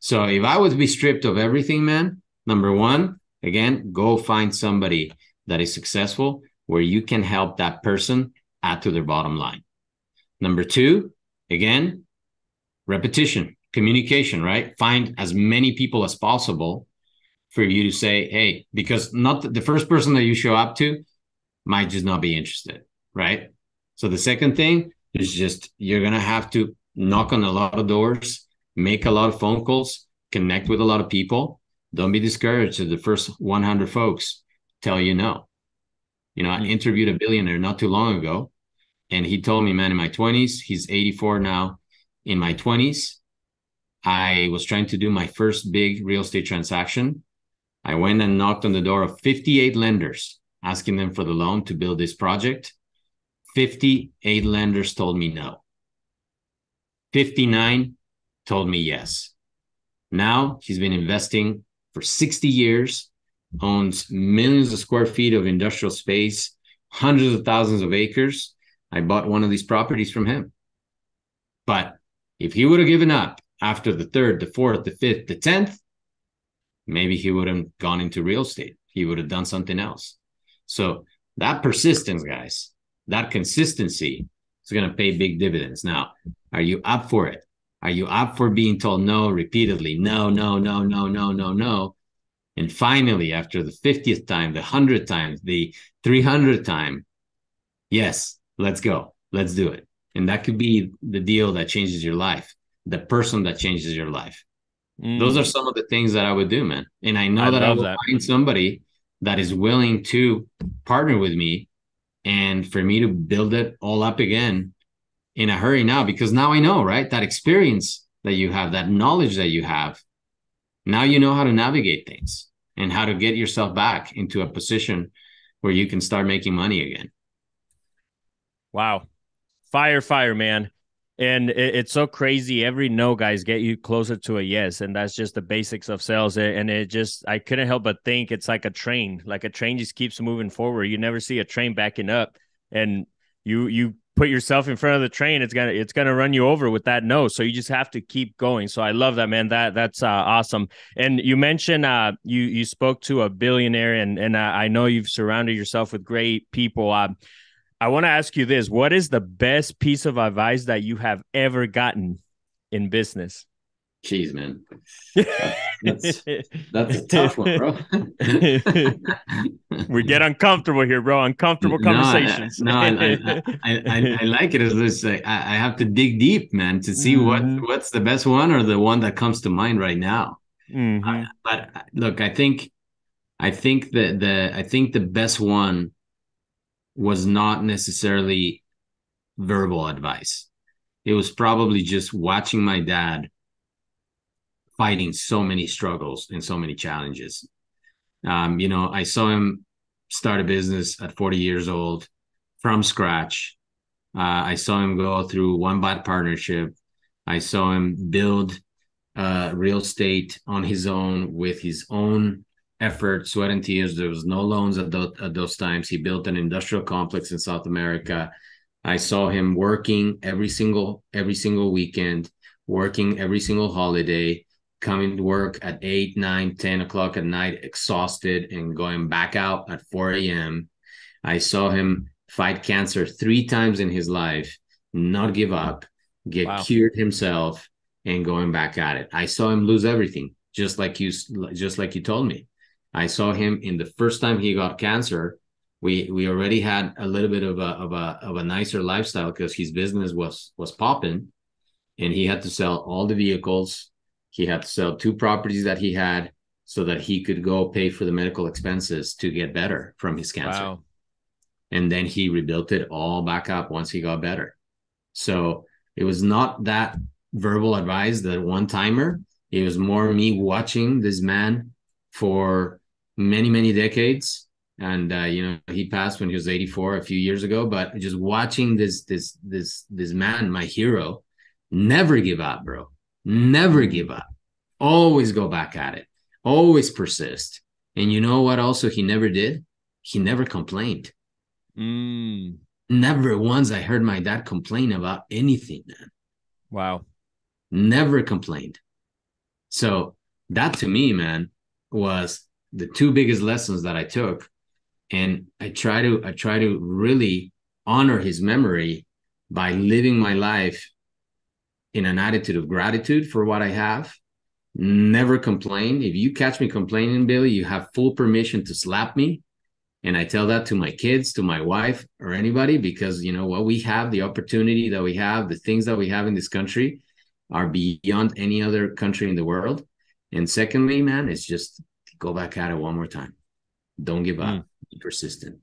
So if I would be stripped of everything, man, number one, again, go find somebody that is successful where you can help that person add to their bottom line. Number two, again, repetition, communication, right? Find as many people as possible for you to say, hey, because not the first person that you show up to might just not be interested, right? So the second thing is just you're going to have to knock on a lot of doors, make a lot of phone calls, connect with a lot of people. Don't be discouraged if the first 100 folks tell you no. You know, I interviewed a billionaire not too long ago, and he told me, man, in my 20s, he's 84 now. In my 20s, I was trying to do my first big real estate transaction. I went and knocked on the door of 58 lenders, asking them for the loan to build this project. 58 lenders told me no. 59 told me yes. Now he's been investing for 60 years, owns millions of square feet of industrial space, hundreds of thousands of acres. I bought one of these properties from him. But if he would have given up after the third, the fourth, the fifth, the 10th, maybe he would have gone into real estate. He would have done something else. So that persistence, guys, that consistency is going to pay big dividends. Now, are you up for it? Are you up for being told no repeatedly? No, no, no, no, no, no, no. And finally, after the 50th time, the 100th time, the 300th time, yes, let's go. Let's do it. And that could be the deal that changes your life, the person that changes your life. Those are some of the things that I would do, man. And I know that I will find somebody that is willing to partner with me and for me to build it all up again in a hurry now, because now I know, right? That experience that you have, that knowledge that you have, now you know how to navigate things and how to get yourself back into a position where you can start making money again. Wow. Fire, man. And it's so crazy. Every no, guys, get you closer to a yes. And that's just the basics of sales. And I couldn't help but think it's like a train. Like a train just keeps moving forward. You never see a train backing up. And you put yourself in front of the train, it's gonna run you over with that no. So you just have to keep going. So I love that, man. That's awesome. And you mentioned you spoke to a billionaire, and I know you've surrounded yourself with great people. I want to ask you this. What is the best piece of advice that you have ever gotten in business? Jeez, man. That's a tough one, bro. We get uncomfortable here, bro. Uncomfortable conversations. I like it. It's like I have to dig deep, man, to see what's the best one or the one that comes to mind right now. But look, I think the best one was not necessarily verbal advice. It was probably just watching my dad fighting so many struggles and so many challenges. I saw him start a business at 40 years old from scratch. I saw him go through one bad partnership. I saw him build real estate on his own with his own effort, sweat and tears. There was no loans at those times. He built an industrial complex in South America. I saw him working every single weekend, working every single holiday, coming to work at 8, 9, 10 o'clock at night, exhausted, and going back out at 4 a.m. I saw him fight cancer 3 times in his life, not give up, get cured himself, and going back at it. I saw him lose everything, just like you told me. I saw him in the first time he got cancer. We already had a little bit of a nicer lifestyle because his business was popping, and he had to sell all the vehicles. He had to sell 2 properties that he had so that he could go pay for the medical expenses to get better from his cancer. Wow. And then he rebuilt it all back up once he got better. So it was not that verbal advice, that one timer. It was more me watching this man for many, many decades. And, he passed when he was 84 a few years ago, but just watching this man, my hero, never give up, bro. Never give up. Always go back at it. Always persist. And you know what also he never did? He never complained. Never once I heard my dad complain about anything, man. Wow. Never complained. So that to me, man, was the 2 biggest lessons that I took. And I try to really honor his memory by living my life in an attitude of gratitude for what I have. Never complain. If you catch me complaining, Billy, you have full permission to slap me. And I tell that to my kids, to my wife, or anybody, because what we have, the opportunity that we have, the things that we have in this country are beyond any other country in the world. And secondly, man, it's just go back at it one more time. Don't give up. Be persistent.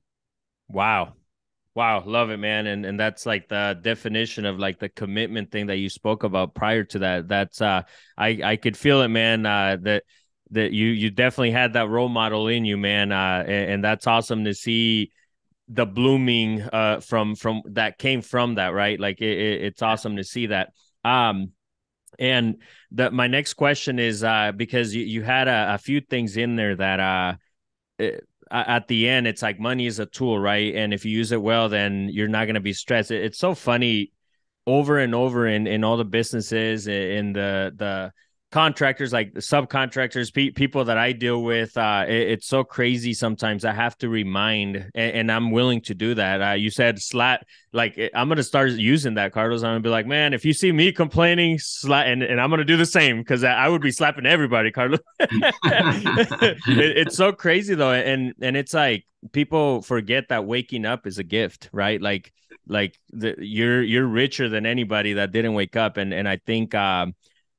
Wow. Love it, man. And that's like the definition of like the commitment thing that you spoke about prior to that. That's I could feel it, man. That you definitely had that role model in you, man. And that's awesome to see the blooming from that came from that, right? Like it's awesome to see that. And my next question is because you had a few things in there that at the end, it's like money is a tool, right? And if you use it well, then you're not going to be stressed. It's so funny over and over in all the businesses, in the contractors, like the subcontractors, people that I deal with. It's so crazy sometimes. I have to remind, and I'm willing to do that. You said slap, like I'm gonna start using that, Carlos. I'm gonna be like, man, if you see me complaining, slap, and I'm gonna do the same, because I would be slapping everybody, Carlos. It's so crazy though, and it's like people forget that waking up is a gift, right? Like you're richer than anybody that didn't wake up, and I think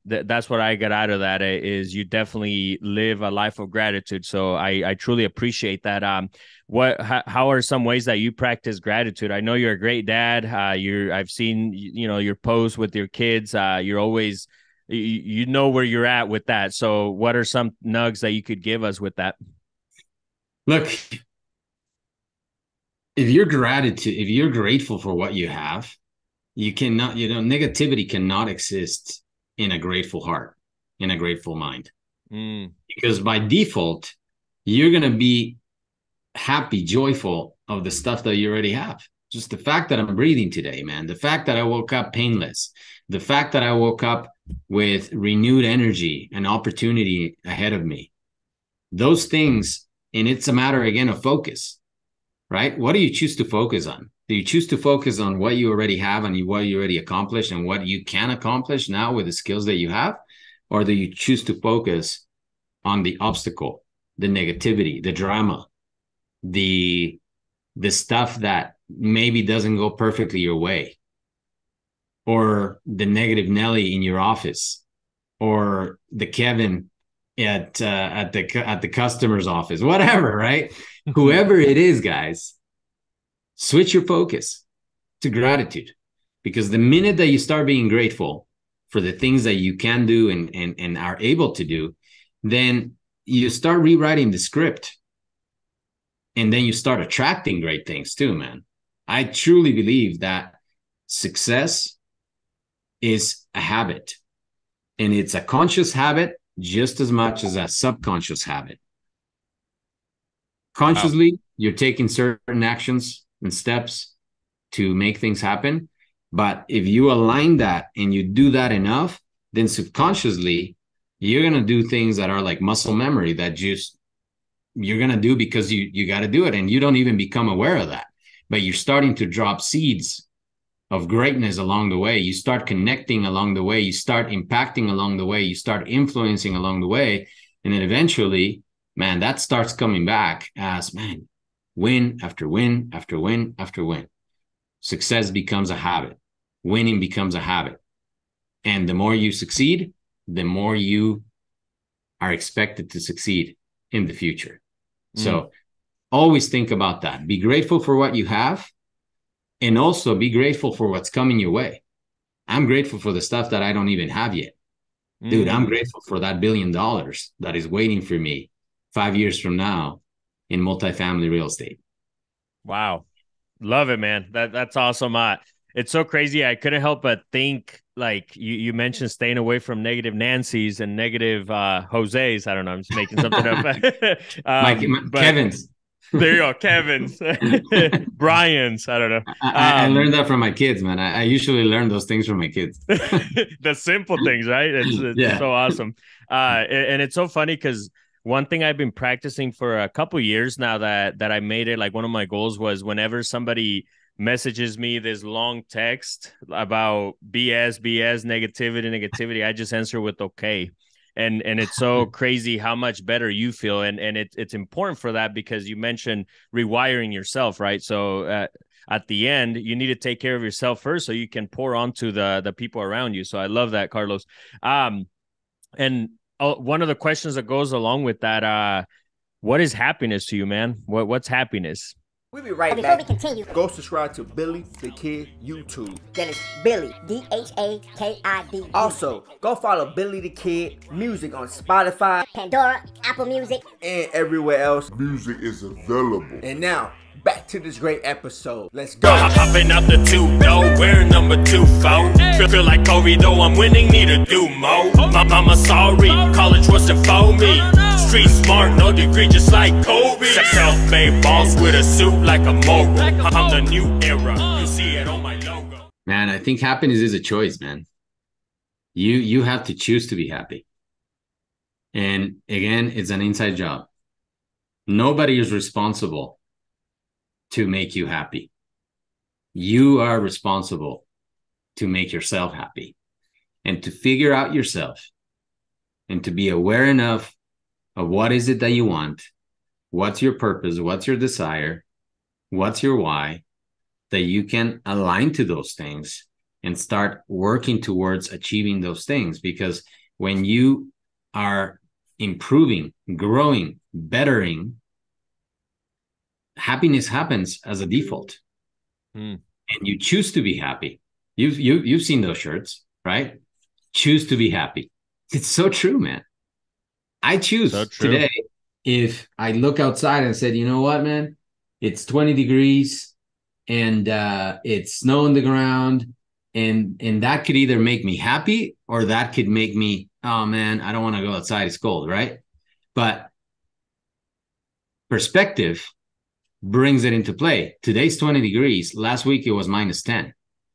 that's what I got out of that, is you definitely live a life of gratitude. So I truly appreciate that. How are some ways that you practice gratitude? I know you're a great dad. I've seen your posts with your kids. You're always you know where you're at with that. So what are some nugs that you could give us with that? Look, if you're grateful for what you have, negativity cannot exist in a grateful heart, in a grateful mind. Because by default, you're going to be happy, joyful of the stuff that you already have. Just the fact that I'm breathing today, man, the fact that I woke up painless, the fact that I woke up with renewed energy and opportunity ahead of me, those things, and it's a matter again of focus, right? What do you choose to focus on? Do you choose to focus on what you already have and what you already accomplished and what you can accomplish now with the skills that you have? Or do you choose to focus on the obstacle, the negativity, the drama, the stuff that maybe doesn't go perfectly your way, or the negative Nelly in your office, or the Kevin at the customer's office, whatever, right? Whoever it is, guys, switch your focus to gratitude, because the minute that you start being grateful for the things that you can do and are able to do, then you start rewriting the script, and then you start attracting great things too, man. I truly believe that success is a habit, and it's a conscious habit just as much as a subconscious habit. Consciously, you're taking certain actions and steps to make things happen. But if you align that and you do that enough, then subconsciously, you're going to do things that are like muscle memory that just you're going to do because you got to do it. And you don't even become aware of that. But you're starting to drop seeds of greatness along the way. You start connecting along the way. You start impacting along the way. You start influencing along the way. And then eventually, man, that starts coming back as, man, win after win after win after win. Success becomes a habit. Winning becomes a habit. And the more you succeed, the more you are expected to succeed in the future. So always think about that. Be grateful for what you have, and also be grateful for what's coming your way. I'm grateful for the stuff that I don't even have yet. Dude, I'm grateful for that $1 billion that is waiting for me 5 years from now in multifamily real estate. Wow. Love it, man. That's awesome. It's so crazy. I couldn't help but think, like you mentioned, staying away from negative Nancy's and negative Jose's. I don't know. I'm just making something up. Kevin's. There you go. Kevin's. Brian's. I don't know. I learned that from my kids, man. I usually learn those things from my kids. The simple things, right? It's so awesome. And it's so funny because one thing I've been practicing for a couple years now that I made it, like one of my goals was, whenever somebody messages me this long text about BS, negativity, I just answer with okay. And it's so crazy how much better you feel. And it's important for that, because you mentioned rewiring yourself, right? So at the end, you need to take care of yourself first so you can pour onto the people around you. So I love that, Carlos. And one of the questions that goes along with that, what is happiness to you, man? What's happiness? We'll be right Before back. we continue, Go subscribe to Billy the Kid YouTube. that is Billy, D-H-A-K-I-D. Also, go follow Billy the Kid Music on Spotify Pandora, Apple Music. and everywhere else Music is available. And now, back to this great episode. Let's go. Hopping out the two though, we're number 2 foe. Feel like Kobe though I'm winning, need to do more. My mama sorry, college wasn't for me. Street smart, no degree, just like Kobe. Self-made balls with a suit like a mogul. I'm the new era, you see it on my logo. Man, I think happiness is a choice, man. You have to choose to be happy. And again, it's an inside job. Nobody is responsible to make you happy. You are responsible to make yourself happy and to figure out yourself and to be aware enough of what is it that you want, what's your purpose, what's your desire, what's your why, that you can align to those things and start working towards achieving those things. Because when you are improving, growing, bettering, happiness happens as a default. And you choose to be happy. You've seen those shirts, right? Choose to be happy. It's so true, man. I choose today. If I look outside and said, you know what, man, it's 20 degrees and it's snow on the ground, and that could either make me happy or that could make me, oh man, I don't want to go outside, it's cold, right? But perspective brings it into play. Today's 20 degrees. Last week it was -10.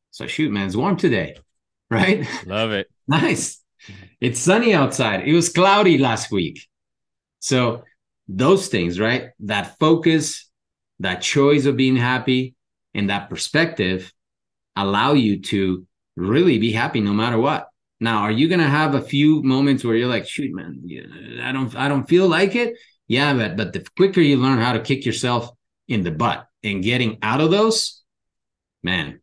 So shoot, man, it's warm today, right? Love it. Nice. It's sunny outside. It was cloudy last week. So those things, right? That focus, that choice of being happy, and that perspective allow you to really be happy no matter what. Now, are you going to have a few moments where you're like, shoot, man, I don't feel like it? Yeah, but the quicker you learn how to kick yourself in the butt and getting out of those, man,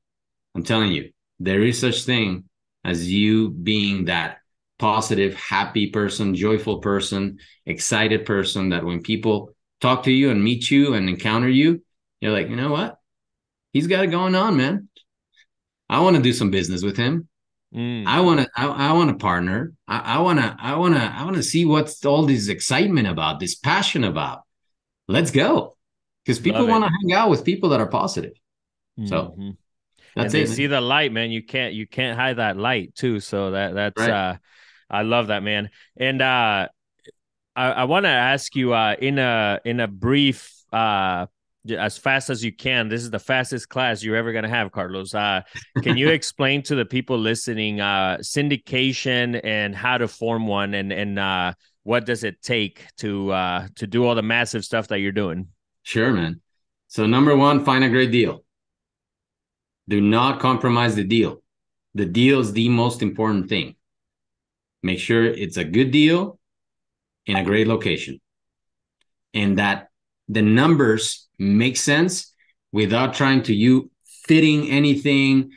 I'm telling you, there is such thing as you being that positive, happy person, joyful person, excited person that when people talk to you and meet you and encounter you, you're like, you know what? He's got it going on, man. I want to do some business with him. I want to partner. I want to see what's all this excitement about, this passion about. Let's go. Because people want to hang out with people that are positive. So that's and it. They see the light, man. You can't hide that light too. So that's right. I love that, man. And I want to ask you in a brief, as fast as you can. This is the fastest class you're ever gonna have, Carlos. Can you explain to the people listening syndication and how to form one, and what does it take to do all the massive stuff that you're doing? Sure, man. So number one, find a great deal. Do not compromise the deal. The deal is the most important thing. Make sure it's a good deal in a great location, and that the numbers make sense without trying to you fitting anything,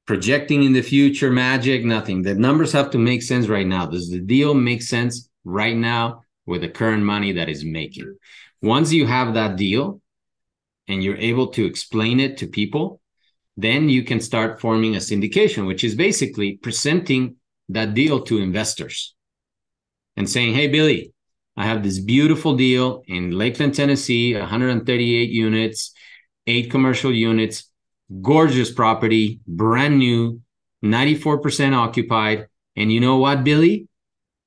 projecting in the future, magic, nothing. The numbers have to make sense right now. Does the deal make sense right now with the current money that is making? Once you have that deal and you're able to explain it to people, then you can start forming a syndication, which is basically presenting that deal to investors and saying, hey, Billy, I have this beautiful deal in Lakeland, Tennessee, 138 units, 8 commercial units, gorgeous property, brand new, 94% occupied. And you know what, Billy?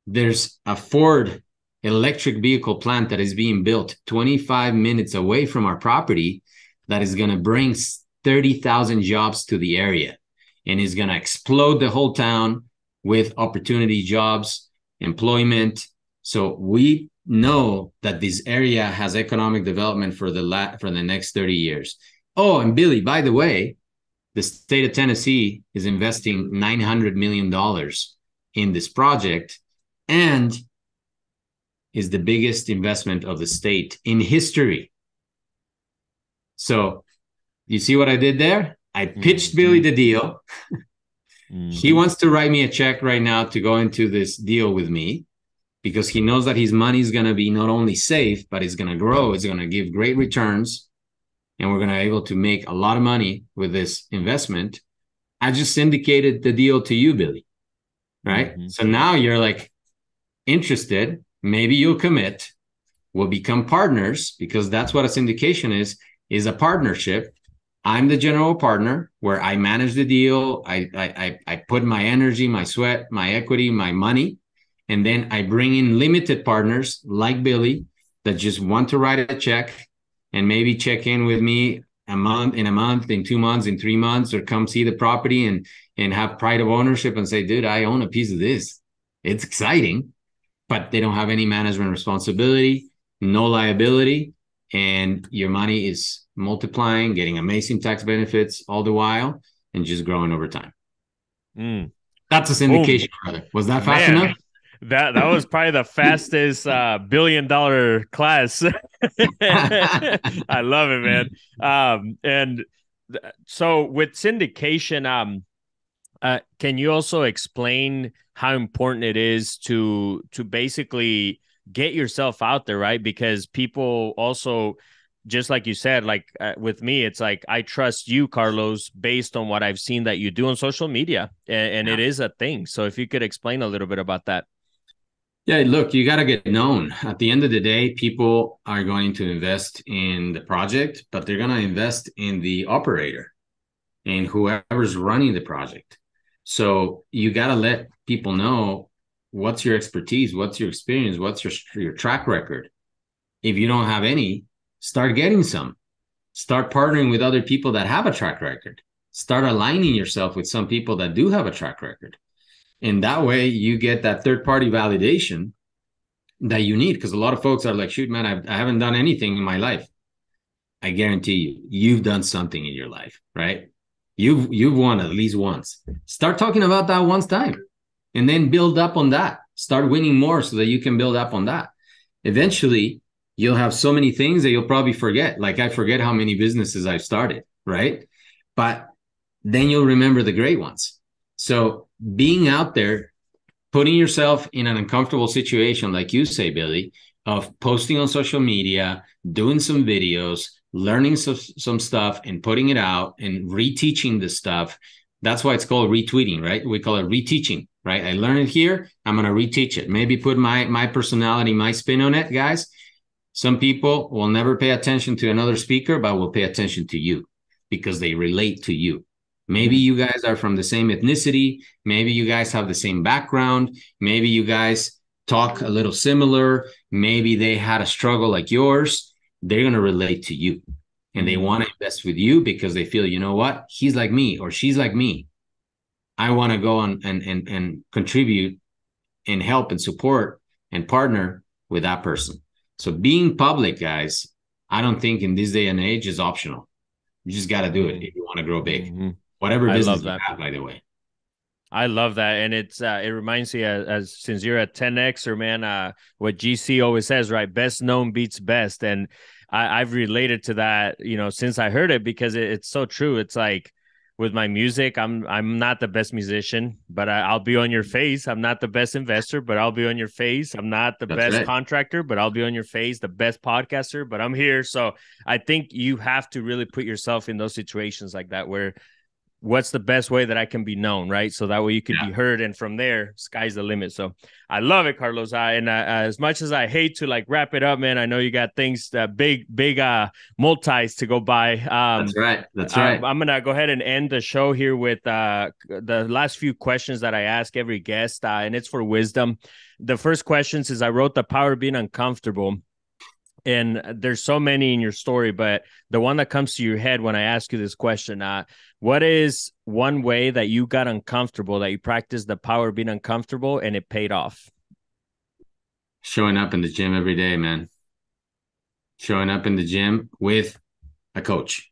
There's a Ford electric vehicle plant that is being built 25 minutes away from our property that is going to bring 30,000 jobs to the area and is going to explode the whole town with opportunity jobs, employment. So we know that this area has economic development for the next 30 years. Oh, and Billy, by the way, the state of Tennessee is investing $900 million in this project and is the biggest investment of the state in history. So you see what I did there? I pitched Billy the deal. He wants to write me a check right now to go into this deal with me because he knows that his money is going to be not only safe, but it's going to grow. It's going to give great returns. and we're going to be able to make a lot of money with this investment. I just syndicated the deal to you, Billy. Right? Mm-hmm. So now you're like interested. Maybe you'll commit. We'll become partners, because that's what a syndication is a partnership. I'm the general partner where I manage the deal. I put my energy, my sweat, my equity, my money, and then I bring in limited partners like Billy that just want to write a check and maybe check in with me in a month, in 2 months, in 3 months, or come see the property and have pride of ownership and say, dude, I own a piece of this. It's exciting, but they don't have any management responsibility, no liability, and your money is multiplying, getting amazing tax benefits all the while, and just growing over time. That's a syndication, brother. Was that fast enough? That was probably the fastest $1 billion class. I love it, man. So with syndication, can you also explain how important it is to basically get yourself out there, right? Because people also, just like you said, like with me, it's like I trust you, Carlos, based on what I've seen that you do on social media, and it is a thing. So if you could explain a little bit about that. Yeah, look, you got to get known. At the end of the day, people are going to invest in the project, but they're going to invest in the operator and whoever's running the project. So you got to let people know what's your expertise, what's your experience, what's your track record. If you don't have any, start getting some. Start partnering with other people that have a track record. Start aligning yourself with some people that do have a track record. And that way you get that third-party validation that you need, because a lot of folks are like, shoot, man, I haven't done anything in my life. I guarantee you've done something in your life, right? You've won at least once. Start talking about that once time, and then build up on that. Start winning more so that you can build up on that. Eventually, you'll have so many things that you'll probably forget. Like I forget how many businesses I've started, right? But then you'll remember the great ones. So being out there, putting yourself in an uncomfortable situation, like you say, Billy, of posting on social media, doing some videos, learning some stuff and putting it out and reteaching the stuff. That's why it's called retweeting, right? We call it reteaching, right? I learned it here. I'm going to reteach it. Maybe put my personality, my spin on it, guys. Some people will never pay attention to another speaker, but will pay attention to you because they relate to you. Maybe you guys are from the same ethnicity. Maybe you guys have the same background. Maybe you guys talk a little similar. Maybe they had a struggle like yours. They're going to relate to you. And they want to invest with you because they feel, you know what? He's like me or she's like me. I want to go on and contribute and help and support and partner with that person. So being public, guys, I don't think in this day and age is optional. You just got to do it if you want to grow big. Whatever business you have, by the way. I love that. And it reminds me, as since you're a 10Xer, man, what GC always says, right? Best known beats best. And I've related to that, since I heard it, because it's so true. It's like with my music, I'm not the best musician, but I'll be on your face. I'm not the best investor, but I'll be on your face. I'm not the best contractor, but I'll be on your face. The best podcaster, but I'm here. So I think you have to really put yourself in those situations like that, where what's the best way that I can be known, right? So that way you could be heard, and from there, sky's the limit. So I love it, Carlos. And as much as I hate to wrap it up, man, I know you got things, big multis to go by. That's right. I'm gonna go ahead and end the show here with the last few questions that I ask every guest, and it's for wisdom. The first question is, I wrote The Power of Being Uncomfortable. And there's so many in your story, but the one that comes to your head when I ask you this question, what is one way that you got uncomfortable, that you practiced the power of being uncomfortable and it paid off? Showing up in the gym every day, man. Showing up in the gym with a coach.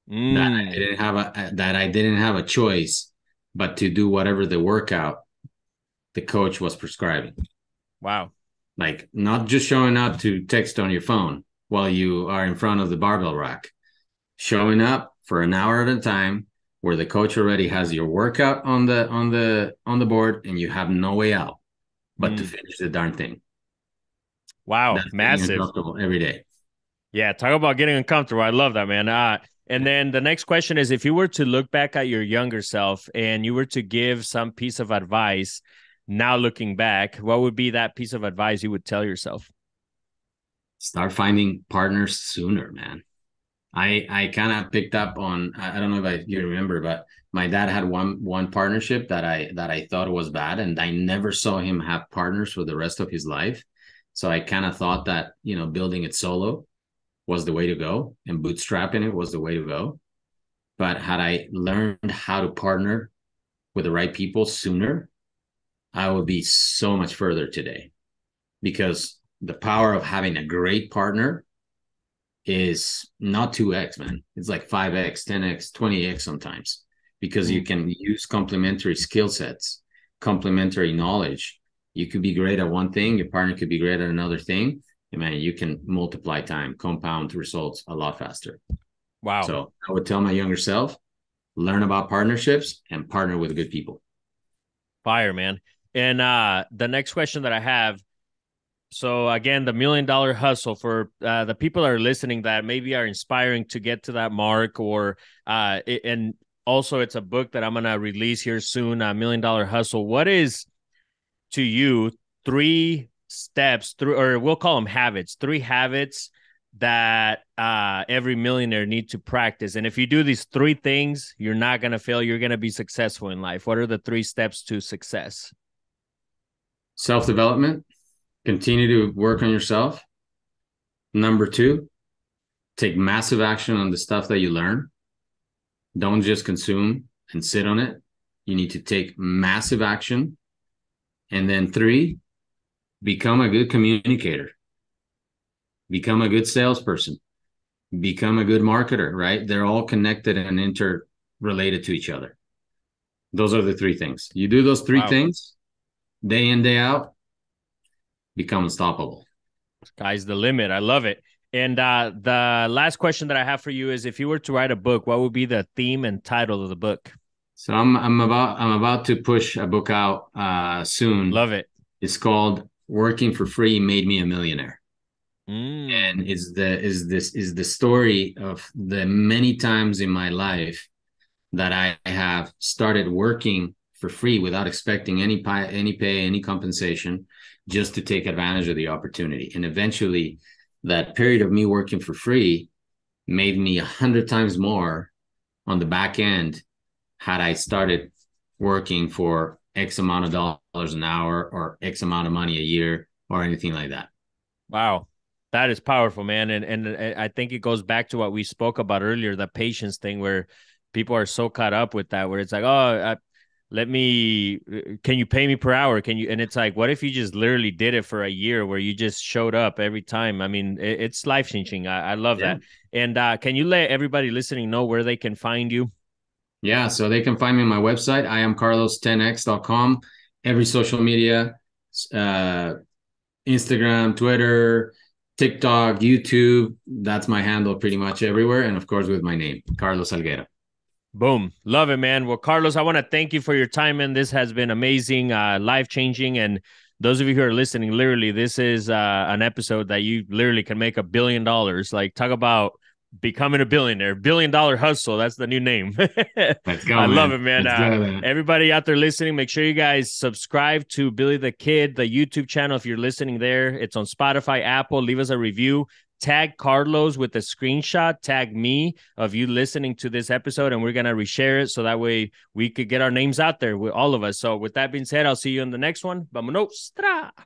That I didn't have a choice but to do whatever the workout the coach was prescribing. Wow. Like, not just showing up to text on your phone while you are in front of the barbell rack. Showing up for an hour at a time where the coach already has your workout on the board and you have no way out but to finish the darn thing. Wow, massive. Every day. Yeah, talk about getting uncomfortable. I love that, man. And then the next question is, if you were to look back at your younger self and you were to give some piece of advice, now looking back, what would be that piece of advice you would tell yourself? Start finding partners sooner, man. I kind of picked up on, I don't know if you remember, but my dad had one partnership that I thought was bad, and I never saw him have partners for the rest of his life. So I kind of thought that, building it solo was the way to go, and bootstrapping it was the way to go. But had I learned how to partner with the right people sooner, I would be so much further today, because the power of having a great partner is not 2x, man. It's like 5x, 10x, 20x sometimes, because you can use complementary skill sets, complementary knowledge. You could be great at one thing, your partner could be great at another thing, and man, you can multiply time, compound results a lot faster. Wow. So I would tell my younger self, learn about partnerships and partner with good people. Fire, man. And the next question that I have, so again, the $1 Million Hustle, for the people that are listening that maybe are inspiring to get to that mark, or and also it's a book that I'm going to release here soon, $1 Million Hustle. What is, to you, 3 steps through, or we'll call them habits, 3 habits that every millionaire need to practice? And if you do these 3 things, you're not going to fail. You're going to be successful in life. What are the 3 steps to success? Self-development. Continue to work on yourself. Number 2, take massive action on the stuff that you learn. Don't just consume and sit on it. You need to take massive action. And then 3, become a good communicator. Become a good salesperson. Become a good marketer, right? They're all connected and interrelated to each other. Those are the 3 things. You do those 3 things, day in, day out, become unstoppable. Sky's the limit. I love it. And the last question that I have for you is, if you were to write a book, what would be the theme and title of the book? So I'm about to push a book out soon. Love it. It's called "Working for Free Made Me a Millionaire," and is the story of the many times in my life that I have started working for free without expecting any pay, any compensation, just to take advantage of the opportunity. And eventually that period of me working for free made me 100 times more on the back end had I started working for X amount of dollars an hour or X amount of money a year or anything like that. Wow. That is powerful, man. And I think it goes back to what we spoke about earlier, the patience thing, where people are so caught up with that, where it's like, can you pay me per hour? And it's like, what if you just literally did it for a year, where you just showed up every time? I mean, it's life-changing. I love that. And can you let everybody listening know where they can find you? Yeah, so they can find me on my website, iamcarlos10x.com. Every social media, Instagram, Twitter, TikTok, YouTube, that's my handle pretty much everywhere. And of course, with my name, Carlos Salguero. Boom. Love it, man. Well, Carlos, I want to thank you for your time, man. This has been amazing, life-changing. And those of you who are listening, literally, this is an episode that you literally can make $1 billion. Like, talk about becoming a billionaire. $1 Billion Hustle. That's the new name. Let's go, I man. love it, man. Let's go, man. Everybody out there listening, make sure you guys subscribe to Billy the Kid, the YouTube channel. If you're listening there, it's on Spotify, Apple. Leave us a review. Tag Carlos with a screenshot. Tag me of you listening to this episode, and we're going to reshare it so that way we could get our names out there with all of us. So with that being said, I'll see you in the next one. Vamonos.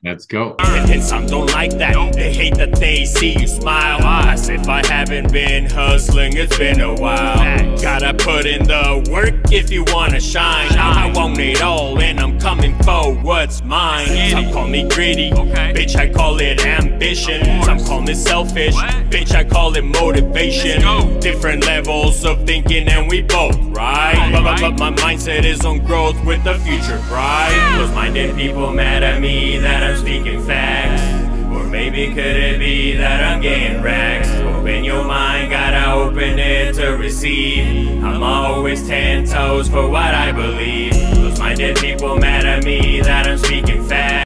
Let's go. And some don't like that. They hate that they see you smile. As if I haven't been hustling, it's been a while. Gotta put in the work if you wanna shine. I want it all, and I'm coming for what's mine. Some call me greedy, bitch, I call it ambition. Some call me selfish, bitch, I call it motivation. Different levels of thinking, and we both right. But my mindset is on growth with the future bright. Close-minded people mad at me that I'm speaking facts. Or maybe could it be that I'm getting racks? Open your mind, gotta open it to receive. I'm always 10 toes for what I believe. Close-minded people mad at me that